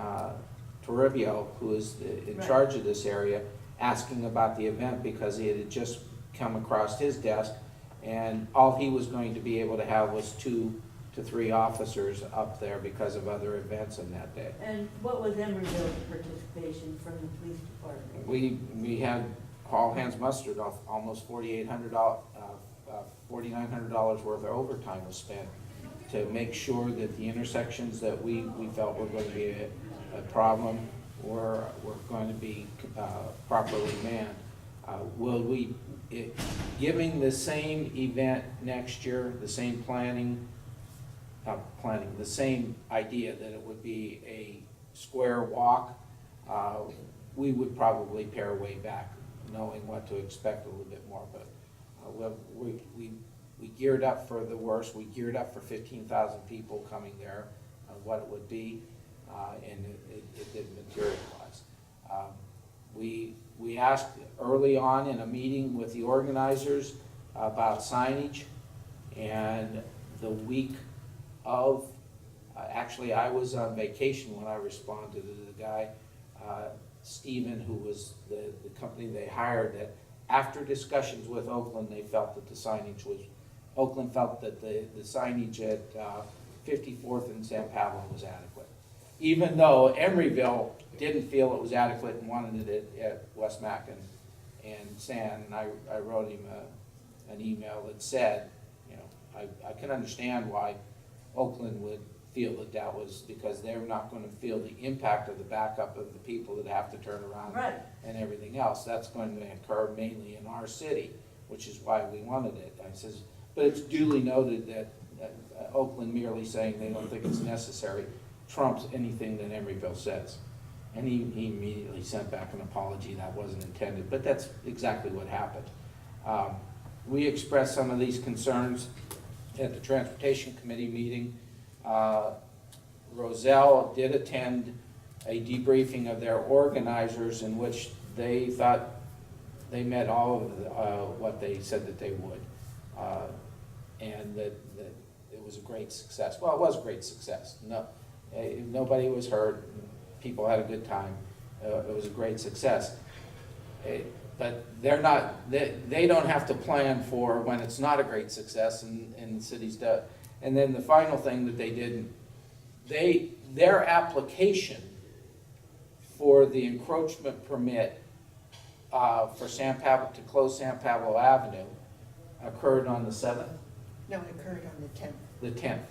Toribio, who is in Right. charge of this area, asking about the event because it had just come across his desk, and all he was going to be able to have was 2 to 3 officers up there because of other events in that day. And what was Emeryville's participation from the police department? We had all hands mustered off, almost $4,900 worth of overtime was spent to make sure that the intersections that we felt were going to be a problem were going to be properly manned. Will we, giving the same event next year, the same the same idea that it would be a square walk, we would probably pare way back, knowing what to expect a little bit more. But we geared up for the worst. We geared up for 15,000 people coming there, what it would be, and it didn't materialize. We asked early on in a meeting with the organizers about signage, and the week of, actually I was on vacation when I responded to the guy, Stephen, who was the company they hired, that after discussions with Oakland, they felt that the signage was, Oakland felt that the signage at 54th and San Pablo was adequate. Even though Emeryville didn't feel it was adequate and wanted it at West Mac and San, and I wrote him an email that said, I can understand why Oakland would feel that was because they're not going to feel the impact of the backup of the people that have to turn around Right. and everything else. That's going to occur mainly in our city, which is why we wanted it. I says, but it's duly noted that Oakland merely saying they don't think it's necessary trumps anything that Emeryville says. And he immediately sent back an apology, that wasn't intended, but that's exactly what happened. We expressed some of these concerns at the Transportation Committee meeting. Roselle did attend a debriefing of their organizers in which they thought they met all of what they said that they would. And that it was a great success. Well, it was a great success. No, nobody was hurt. People had a good time. It was a great success. But they're not, they don't have to plan for when it's not a great success, and cities do. And then the final thing that they did, their application for the encroachment permit for to close San Pablo Avenue occurred on the 7th, No, it occurred on the 10th. the 10th,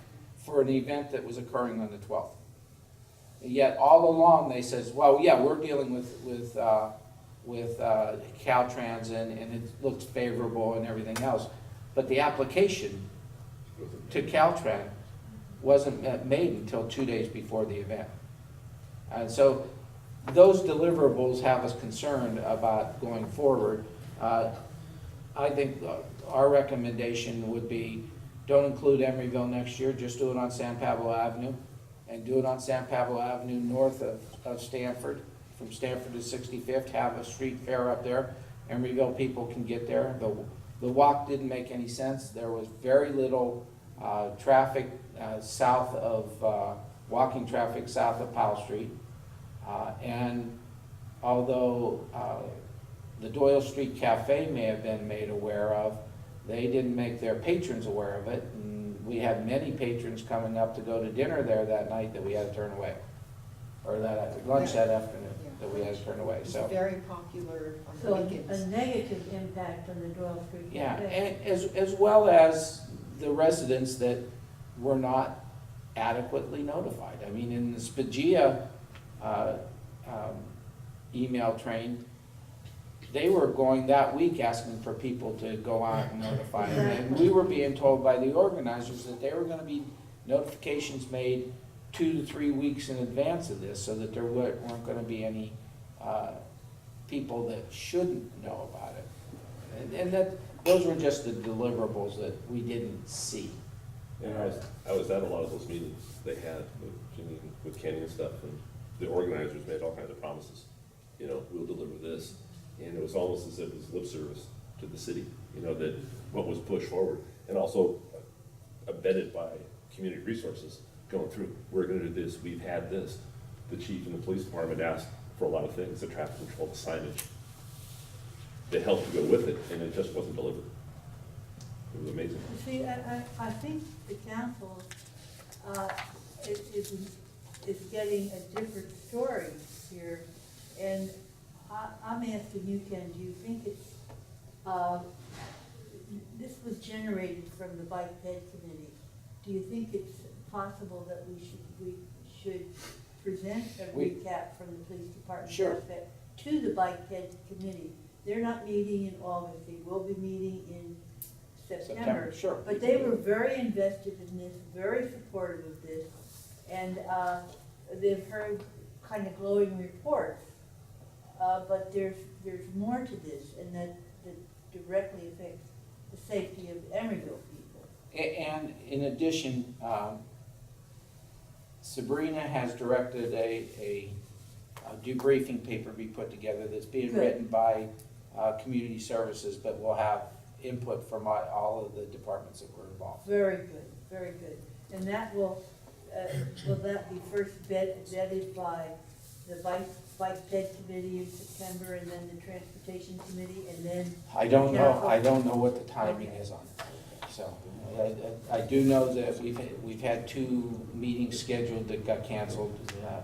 for an event that was occurring on the 12th. Yet all along, they says, well, yeah, we're dealing with Caltrans and it looks favorable and everything else. But the application to Caltrans wasn't made until 2 days before the event. And so those deliverables have us concerned about going forward. I think our recommendation would be, don't include Emeryville next year, just do it on San Pablo Avenue. And do it on San Pablo Avenue north of Stanford, from Stanford to 65th, have a street fair up there. Emeryville people can get there. The walk didn't make any sense. There was very little traffic south of, walking traffic south of Powell Street. And although the Doyle Street Cafe may have been made aware of, they didn't make their patrons aware of it. And we had many patrons coming up to go to dinner there that night that we had to turn away. Or lunch that afternoon that we had to turn away, It's so. very popular on the So weekends. a negative impact on the Doyle Street Yeah, Cafe. and as well as the residents that were not adequately notified. I mean, in the Spagia email train, they were going that week asking for people to go out and notify them. And we were being told by the organizers that there were gonna be notifications made 2 to 3 weeks in advance of this, so that there weren't gonna be any people that shouldn't know about it. And that, those were just the deliverables that we didn't see. And I was at a lot of those meetings they had with Jimmy, with Kenny and stuff, and the organizers made all kinds of promises. You know, we'll deliver this, and it was almost as if it was lip service to the city, you know, that what was pushed forward, and also abetted by community resources going through. We're gonna do this, we've had this. The chief and the police department asked for a lot of things, the traffic control, the signage, that helped to go with it, and it just wasn't delivered. It was amazing. You see, I think the council is getting a different story here. And I'm asking you, Ken, do you think it's, this was generated from the Bike Ped Committee. Do you think it's possible that we should present a recap from the police department Sure. aspect to the Bike Ped Committee? They're not meeting in August, they will be meeting in September. Sure. But they were very invested in this, very supportive of this, and they've heard kind of glowing reports. But there's more to this, and that directly affects the safety of Emeryville people. And in addition, Sabrina has directed a debriefing paper be put together that's being Good. written by community services, but will have input from all of the departments that were involved. Very good, very good. And that will that be first vetted by the Bike Ped Committee in September, and then the Transportation Committee, and then? I don't know Council? what the timing is on it. So, I do know that we've had 2 meetings scheduled that got canceled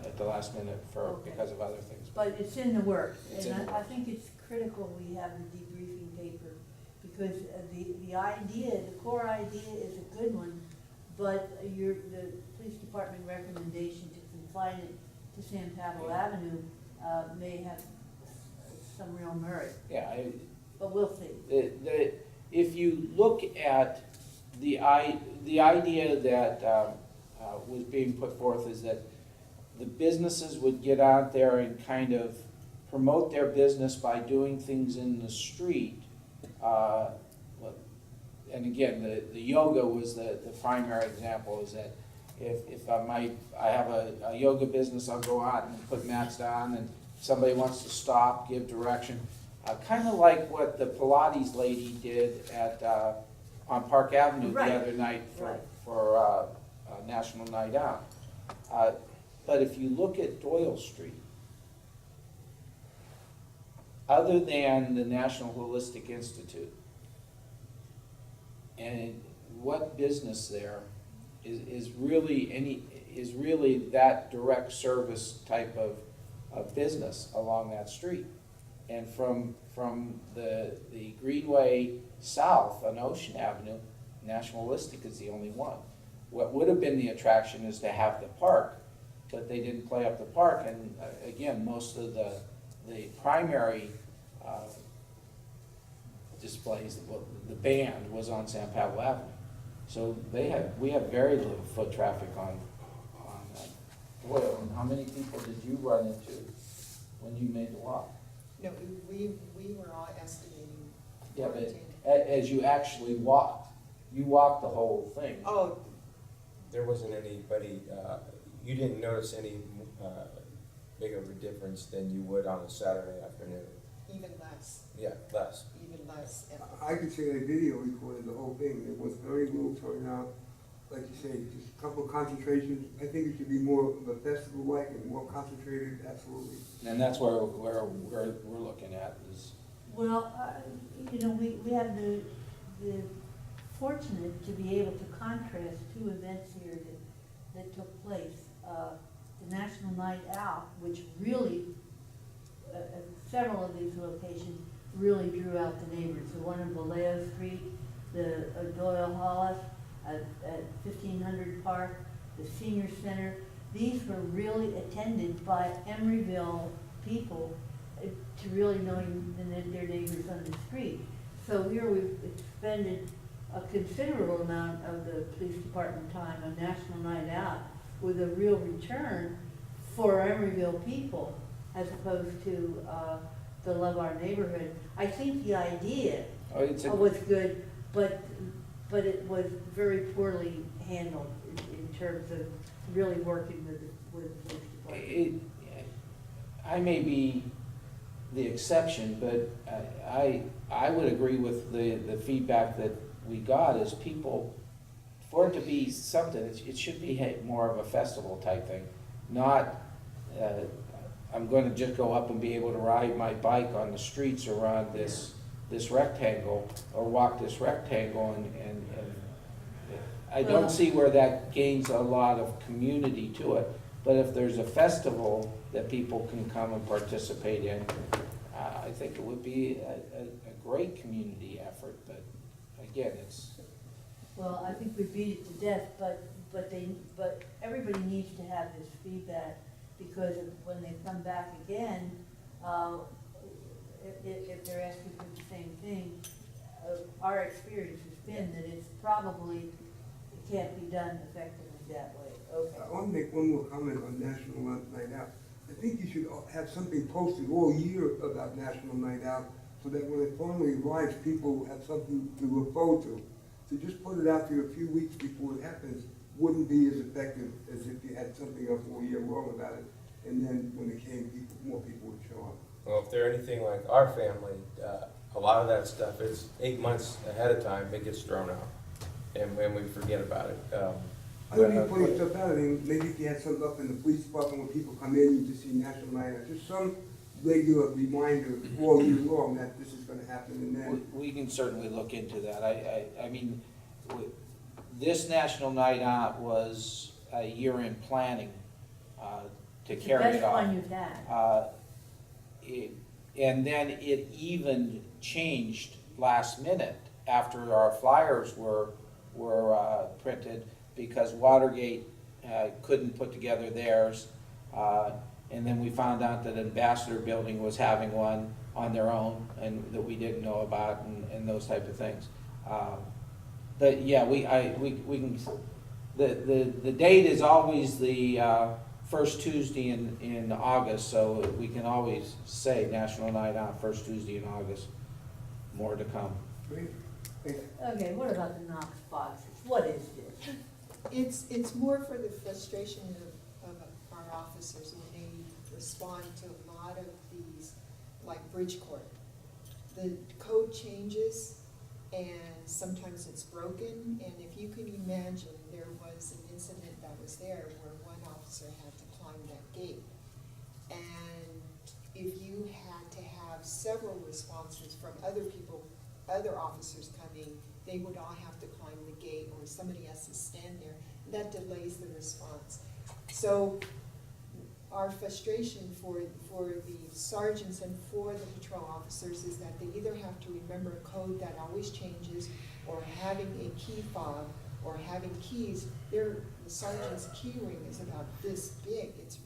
at the last minute because of other things. But it's in the works, It's in and the I think it's critical we have the debriefing paper, because the idea, the core idea is a good one, but the police department recommendation to confine it to San Pablo Avenue may have some real merit, Yeah, but we'll see. if you look at the idea that was being put forth is that the businesses would get out there and kind of promote their business by doing things in the street. And again, the yoga was the primary example, is that if I have a yoga business, I'll go out and put mats down, and somebody wants to stop, give direction. Kind of like what the Pilates lady did at, on Park Avenue the Right. other night Right. for National Night Out. But if you look at Doyle Street, other than the National Holistic Institute, and what business there is really that direct service type of business along that street? And from the Greenway south on Ocean Avenue, National Holistic is the only one. What would have been the attraction is to have the park, but they didn't play up the park, and again, most of the primary displays, the band was on San Pablo Avenue. So we have very little foot traffic on Doyle. And how many people did you run into when you made the walk? No, we were all estimating Yeah, but 14. as you actually walked, you walked the whole thing. Oh, There wasn't anybody, you didn't notice any big of a difference than you would on a Saturday afternoon. even less, Yeah, less. even less. And I could say I video recorded the whole thing, there was very little turnout, like you say, just a couple of concentrations. I think it should be more of a festival-like and more concentrated, absolutely. And that's where we're looking at is, Well, you know, we have the fortunate to be able to contrast two events here that took place. The National Night Out, which really, several of these locations really drew out the neighbors. The one in Vallejo Street, the Doyle Hollis at 1500 Park, the Senior Center. These were really attended by Emeryville people to really knowing their neighbors on the street. So here we've expended a considerable amount of the police department time on National Night Out with a real return for Emeryville people as opposed to the Love Our Neighborhood. I think the idea was good, but it was very poorly handled in terms of really working with the police department. I may be the exception, but I would agree with the feedback that we got is people, for it to be something, it should be more of a festival type thing, not, I'm going to just go up and be able to ride my bike on the streets around this rectangle, or walk this rectangle, and I don't see where that gains a lot of community to it. But if there's a festival that people can come and participate in, I think it would be a great community effort, but again, it's. Well, I think we beat it to death, but everybody needs to have this feedback, because when they come back again, if they're asking for the same thing, our experience has been that it's probably, it can't be done effectively that way. Okay. I want to make one more comment on National Night Out. I think you should have something posted all year about National Night Out, so that when it finally arrives, people have something to look forward to. To just put it out there a few weeks before it happens wouldn't be as effective as if you had something up all year long about it, and then when it came, more people would show up. Well, if they're anything like our family, a lot of that stuff is 8 months ahead of time, it gets thrown out, and we forget about it. I don't even put stuff out. I mean, maybe if you had something up in the police department when people come in, you just see National Night Out, just some regular reminder all year long that this is gonna happen, and then. We can certainly look into that. I mean, this National Night Out was a year in planning to carry it The best off. one you've had. And then it even changed last minute after our flyers were printed, because Watergate couldn't put together theirs. And then we found out that Ambassador Building was having one on their own, and that we didn't know about, and those type of things. But yeah, we can, the date is always the first Tuesday in August, so we can always say National Night Out, first Tuesday in August. More to come. Great. Thanks. Okay, what about the Knox boxes? What is this? It's more for the frustration of our officers when they respond to a lot of these, like Bridgeport. The code changes and sometimes it's broken, and if you can imagine, there was an incident that was there where one officer had to climb that gate. And if you had to have several responses from other people, other officers coming, they would all have to climb the gate, or somebody has to stand there. That delays the response. So our frustration for the sergeants and for the patrol officers is that they either have to remember a code that always changes, or having a key fob, or having keys. The sergeant's key ring is about this big. It's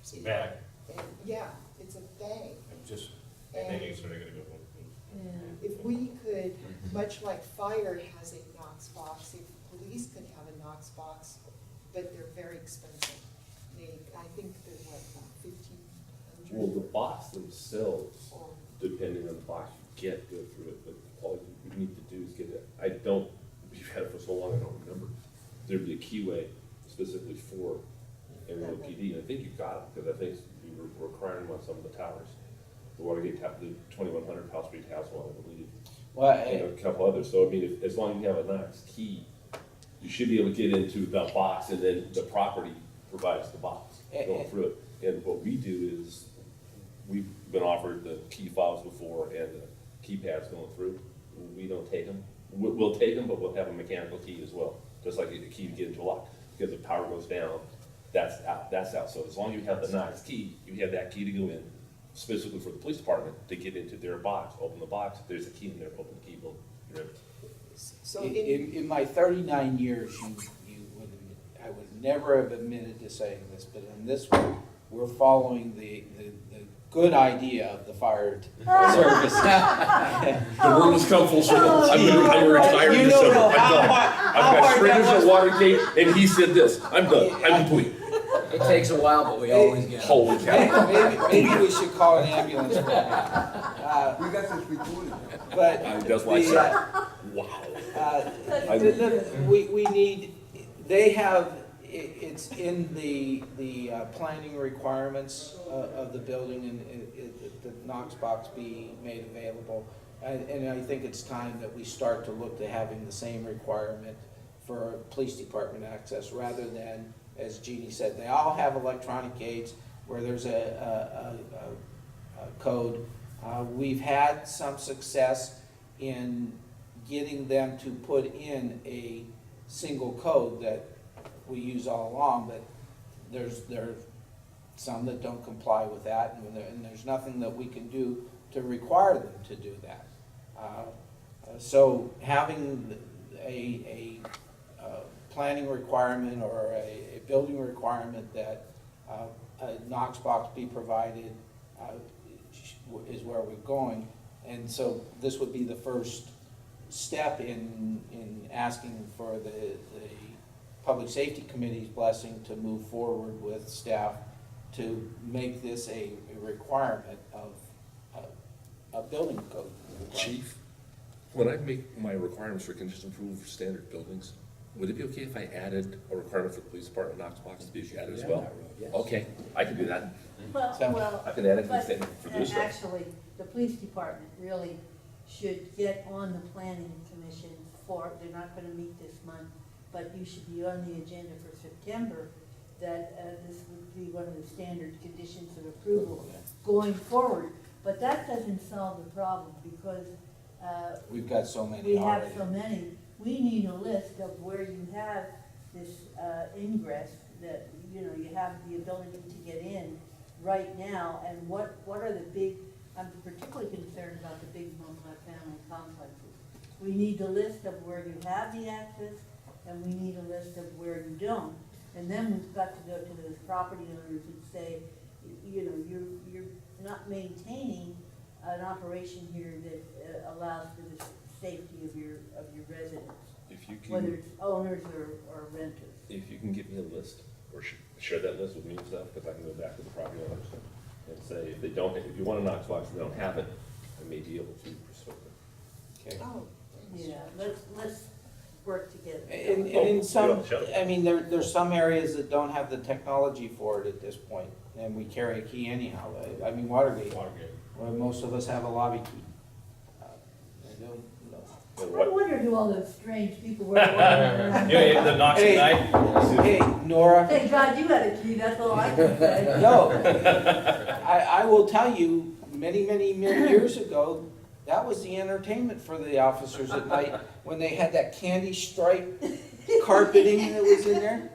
It's a bag. and yeah, it's a bag. I'm just And thinking, so they're gonna go. Yeah. if we could, much like fire has a Knox box, if police could have a Knox box, but they're very expensive. I think they're what, about Well, the 1,500? box themselves, Or- depending on the box you get, go through it, but all you need to do is get it. You've had it for so long, I don't remember. There'd be a keyway specifically for Emeryville PD, and I think you got it, because I think you were requiring them on some of the towers. The Watergate Tower, the 2100 House Street has one, I believe, Well, and a couple others. So, I mean, as long as you have a Knox key, you should be able to get into the box, and then the property provides the box going through it. And what we do is, we've been offered the key fobs before and the keypads going through. We don't take them. We'll take them, but we'll have a mechanical key as well, just like a key to get into a lock. Because if power goes down, that's out. So as long as you have the Knox key, you have that key to go in, specifically for the police department, to get into their box, open the box. If there's a key in there, open the key, boom, you're in. So in my 39 years, I would never have admitted to saying this, but in this one, we're following the good idea of the fire service. The world has come full circle. I'm retired You in don't December. know I'm how done. hard- I've how got hard that sprinters was. at Watergate, and he said this. I'm done. I'm complete. It takes a while, but we always get it. Holy cow. Maybe we should call an ambulance. We got this recorded. But That's why I the, said, wow. we need, they have, it's in the planning requirements of the building, and the Knox box be made available. And I think it's time that we start to look to having the same requirement for police department access, rather than, as Jeannie said, they all have electronic gates where there's a code. We've had some success in getting them to put in a single code that we use all along, but there's some that don't comply with that, and there's nothing that we can do to require them to do that. So having a planning requirement or a building requirement that a Knox box be provided is where we're going. And so this would be the first step in asking for the Public Safety Committee's blessing to move forward with staff to make this a requirement of a building code. Chief, when I make my requirements for condition approval for standard buildings, would it be okay if I added a requirement for the police department Knox box to be added as well? Yes. Okay, I can do that. Well, I can add it to the but statement for this stuff. actually, the police department really should get on the planning commission they're not gonna meet this month, but you should be on the agenda for September, that this would be one of the standard conditions of approval going forward. But that doesn't solve the problem, because We've got so many we have already. so many. We need a list of where you have this ingress, that, you know, you have the ability to get in right now, and what are the big, I'm particularly concerned about the big multi-family complexes. We need the list of where you have the access, and we need a list of where you don't. And then we've got to go to those property owners and say, you know, you're not maintaining an operation here that allows for the safety of your residents, If you whether can, it's owners or renters. if you can give me a list, or share that list with me and stuff, because I can go back to the property owners and say, if they don't, if you want a Knox box, and they don't have it, I may be able to persuade them. Okay. Oh. Yeah, let's work together. And Oh, in some, yeah, sure. I mean, there's some areas that don't have the technology for it at this point, and we carry a key anyhow. I mean, Watergate, where most of us have a lobby key. I don't know. And I what, wonder who all those strange people were. Hey, Yeah, the Knox Hey. night. Hey, Nora, God, you had a key, that's all I can say. no, I will tell you, many years ago, that was the entertainment for the officers at night, when they had that candy stripe carpeting that was in there.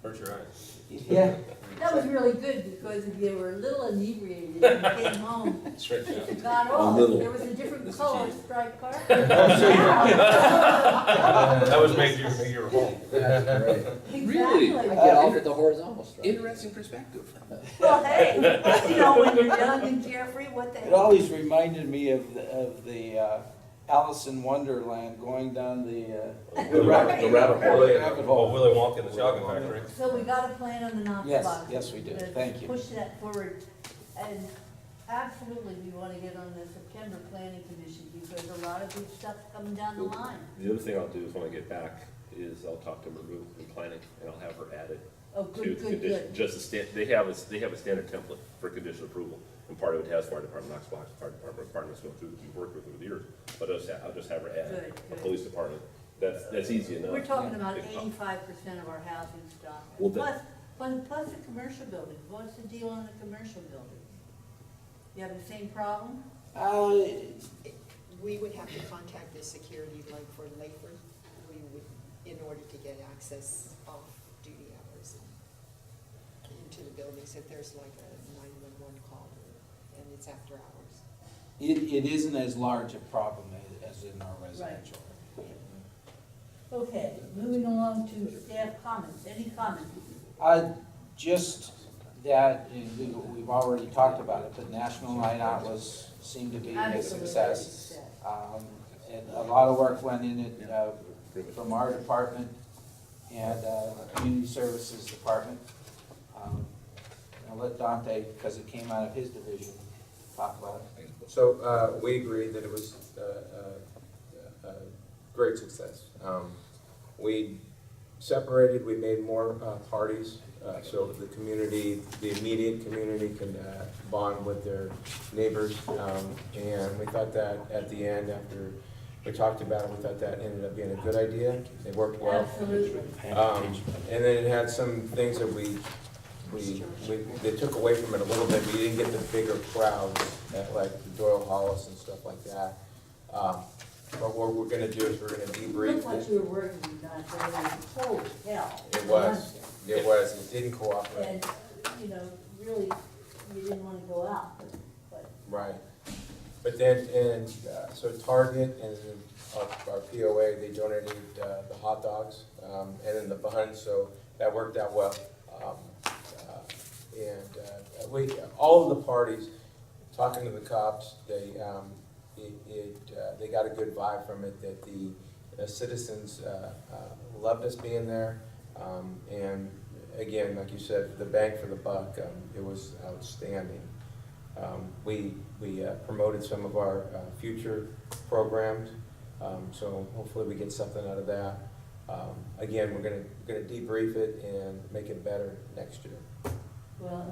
Hurt your eyes. Yeah. That was really good, because if you were a little inebriated and you came home, Stretch out. you got off, there was a different color striped carpet. That was made you were home. That's great. Exactly. I get off at the horizontal stripe. Interesting perspective. Well, hey, you know, when you're young and carefree, what the It hell? always reminded me of the Alice in Wonderland going down the rabbit hole. rabbit Oh, hole. Willy Wonka and the Chocolate Factory. So we got a plan on the Knox Yes, box. yes, we do. Let's Thank you. Push that forward, and absolutely, we wanna get on the September planning commission, because a lot of good stuff's coming down the line. the other thing I'll do is when I get back, is I'll talk to Maru in planning, and I'll have her add it Oh, to good, the good, condition, good. just a they have a standard template for conditional approval. And part of it has fire department, Knox box, fire department requirements go through, that we've worked with over the years. But I'll just have her add Good, a good. police department. That's easy enough. We're talking about Big pump. 85% of our housing stock. Well, Plus the commercial buildings, what's the deal on the commercial buildings? You have the same problem? We would have to contact the security, like for Layford, we would, in order to get access off duty hours into the buildings, if there's like a 911 call and it's after hours. It isn't as large a problem as in our residential. Okay, moving along to staff comments, any comments? Just that, and we've already talked about it, but National Night Out seemed to be a Absolutely. success. And a lot of work went in it, from our department and, Community Services Department. I'll let Dante, because it came out of his division, talk about it. So, we agreed that it was a great success. We separated, we made more parties, so the community, the immediate community can bond with their neighbors. And we thought that at the end, after we talked about it, we thought that ended up being a good idea. It worked well. Absolutely. And then it had some things that they took away from it a little bit. We didn't get the bigger crowds at like Doyle Hollis and stuff like that. But what we're gonna do is we're gonna debrief. Looked like you were working tonight, but it was cold as hell. It was, it didn't cooperate. And, you know, really, you didn't wanna go out, but Right. But then, so Target and our POA, they donated the hot dogs, and then the buns, so that worked out well. All of the parties, talking to the cops, they got a good vibe from it, that the citizens loved us being there. And again, like you said, the bang for the buck, it was outstanding. We promoted some of our future programs, so hopefully we get something out of that. Again, we're gonna debrief it and make it better next year. well,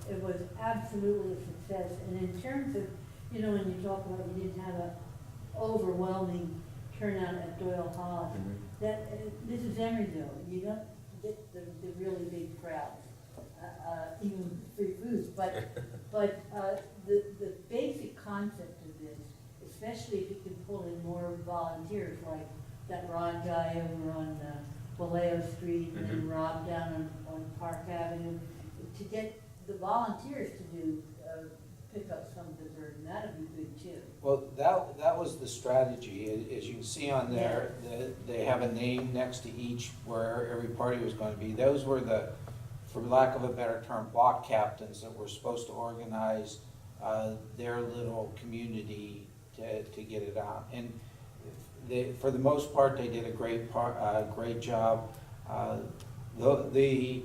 it was absolutely a success. And in terms of, you know, when you talk about you didn't have a overwhelming turnout at Doyle Hollis, that, this is Emeryville, you don't get the really big crowds, even free foods, but the basic concept of this, especially if you can pull in more volunteers, like that Ron guy over on Vallejo Street, and then Rob down on Park Avenue, to get the volunteers to do, pick up some of the burden, that'd be good too. Well, that was the strategy. As you can see on there, they have a name next to each where every party was going to be. Those were the, for lack of a better term, block captains that were supposed to organize their little community to get it out. And for the most part, they did a great job. The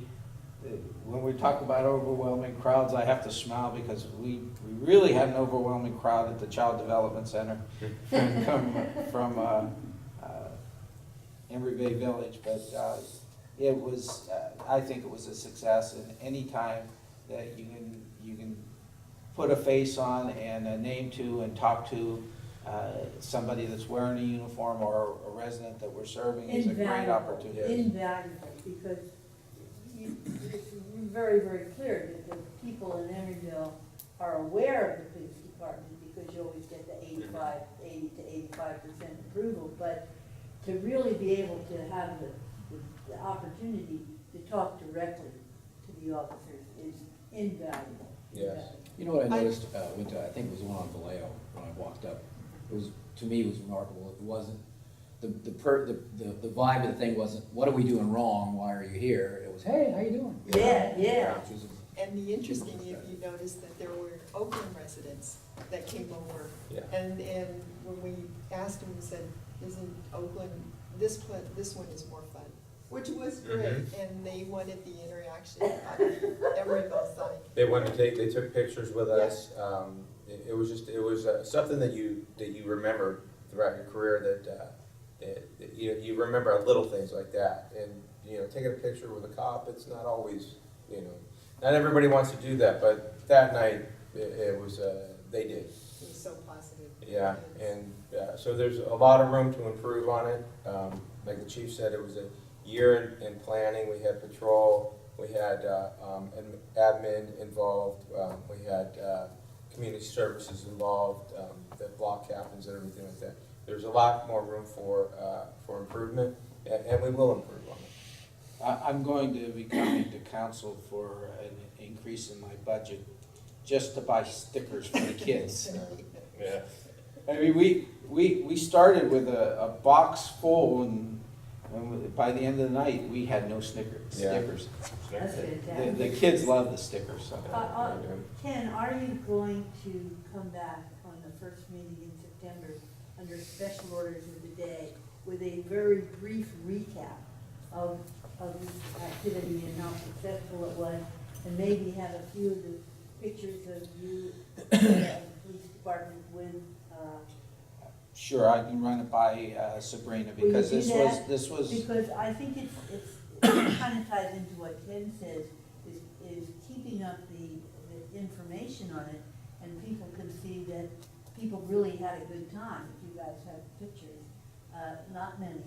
when we talk about overwhelming crowds, I have to smile because we really had an overwhelming crowd at the Child Development Center from Emeryville Village, but it was, I think it was a success, and any time that you can put a face on and a name to and talk to somebody that's wearing a uniform or a resident that we're serving is a great opportunity. Invaluable, because it's very, very clear that the people in Emeryville are aware of the police department, because you always get the 80 to 85% approval, but to really be able to have the opportunity to talk directly to the officers is invaluable. Yes. You know what I noticed, went to, I think it was one on Vallejo, when I walked up, it was, to me, it was remarkable, it wasn't, the vibe of the thing wasn't, what are we doing wrong, why are you here? It was, hey, how you doing? Yeah. Which was And the interesting, if you noticed that there were Oakland residents that came over. Yeah. And when we asked them, we said, isn't Oakland, this one is more fun, which was great. And they wanted the interaction on the Emeryville side. They took pictures with us. It was something that you remember throughout your career, that you remember little things like that. And, taking a picture with a cop, it's not always, not everybody wants to do that, but that night, it was, they did. It was so positive. Yeah, and so there's a lot of room to improve on it. Like the chief said, it was a year in planning. We had patrol, we had an admin involved, we had community services involved, the block captains and everything like that. There's a lot more room for improvement, and we will improve on it. I'm going to be coming to council for an increase in my budget just to buy stickers for the kids. Yeah. I mean, we started with a box full, and by the end of the night, we had no stickers. That's The fantastic. kids love the stickers. So. Ken, are you going to come back on the first meeting in September under special orders of the day with a very brief recap of this activity and how successful it was, and maybe have a few of the pictures of you and the police department with, Sure, I can run it by Sabrina, will you because do that? this was. Because I think it kind of ties into what Ken says, is keeping up the information on it, and people can see that people really had a good time. If you guys have pictures, not many,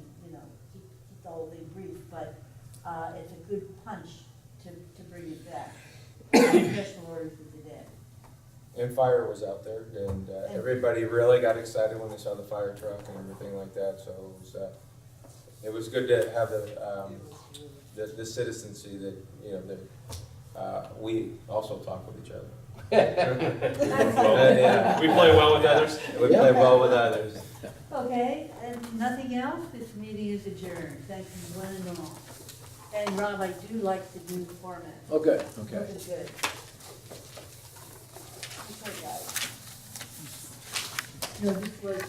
keep the whole thing brief, but it's a good punch to bring it back. Special orders of the day. And fire was out there, and everybody really got excited when they saw the fire truck and everything like that. So it was good to have the citizency that we also talk with each other. Yeah. We play well with others. We play well with others. Okay, and nothing else, this meeting is adjourned. Thank you, Glenn and all. And Rob, I do like the new format. Oh, good, okay. This is good. Okay, guys. No, this was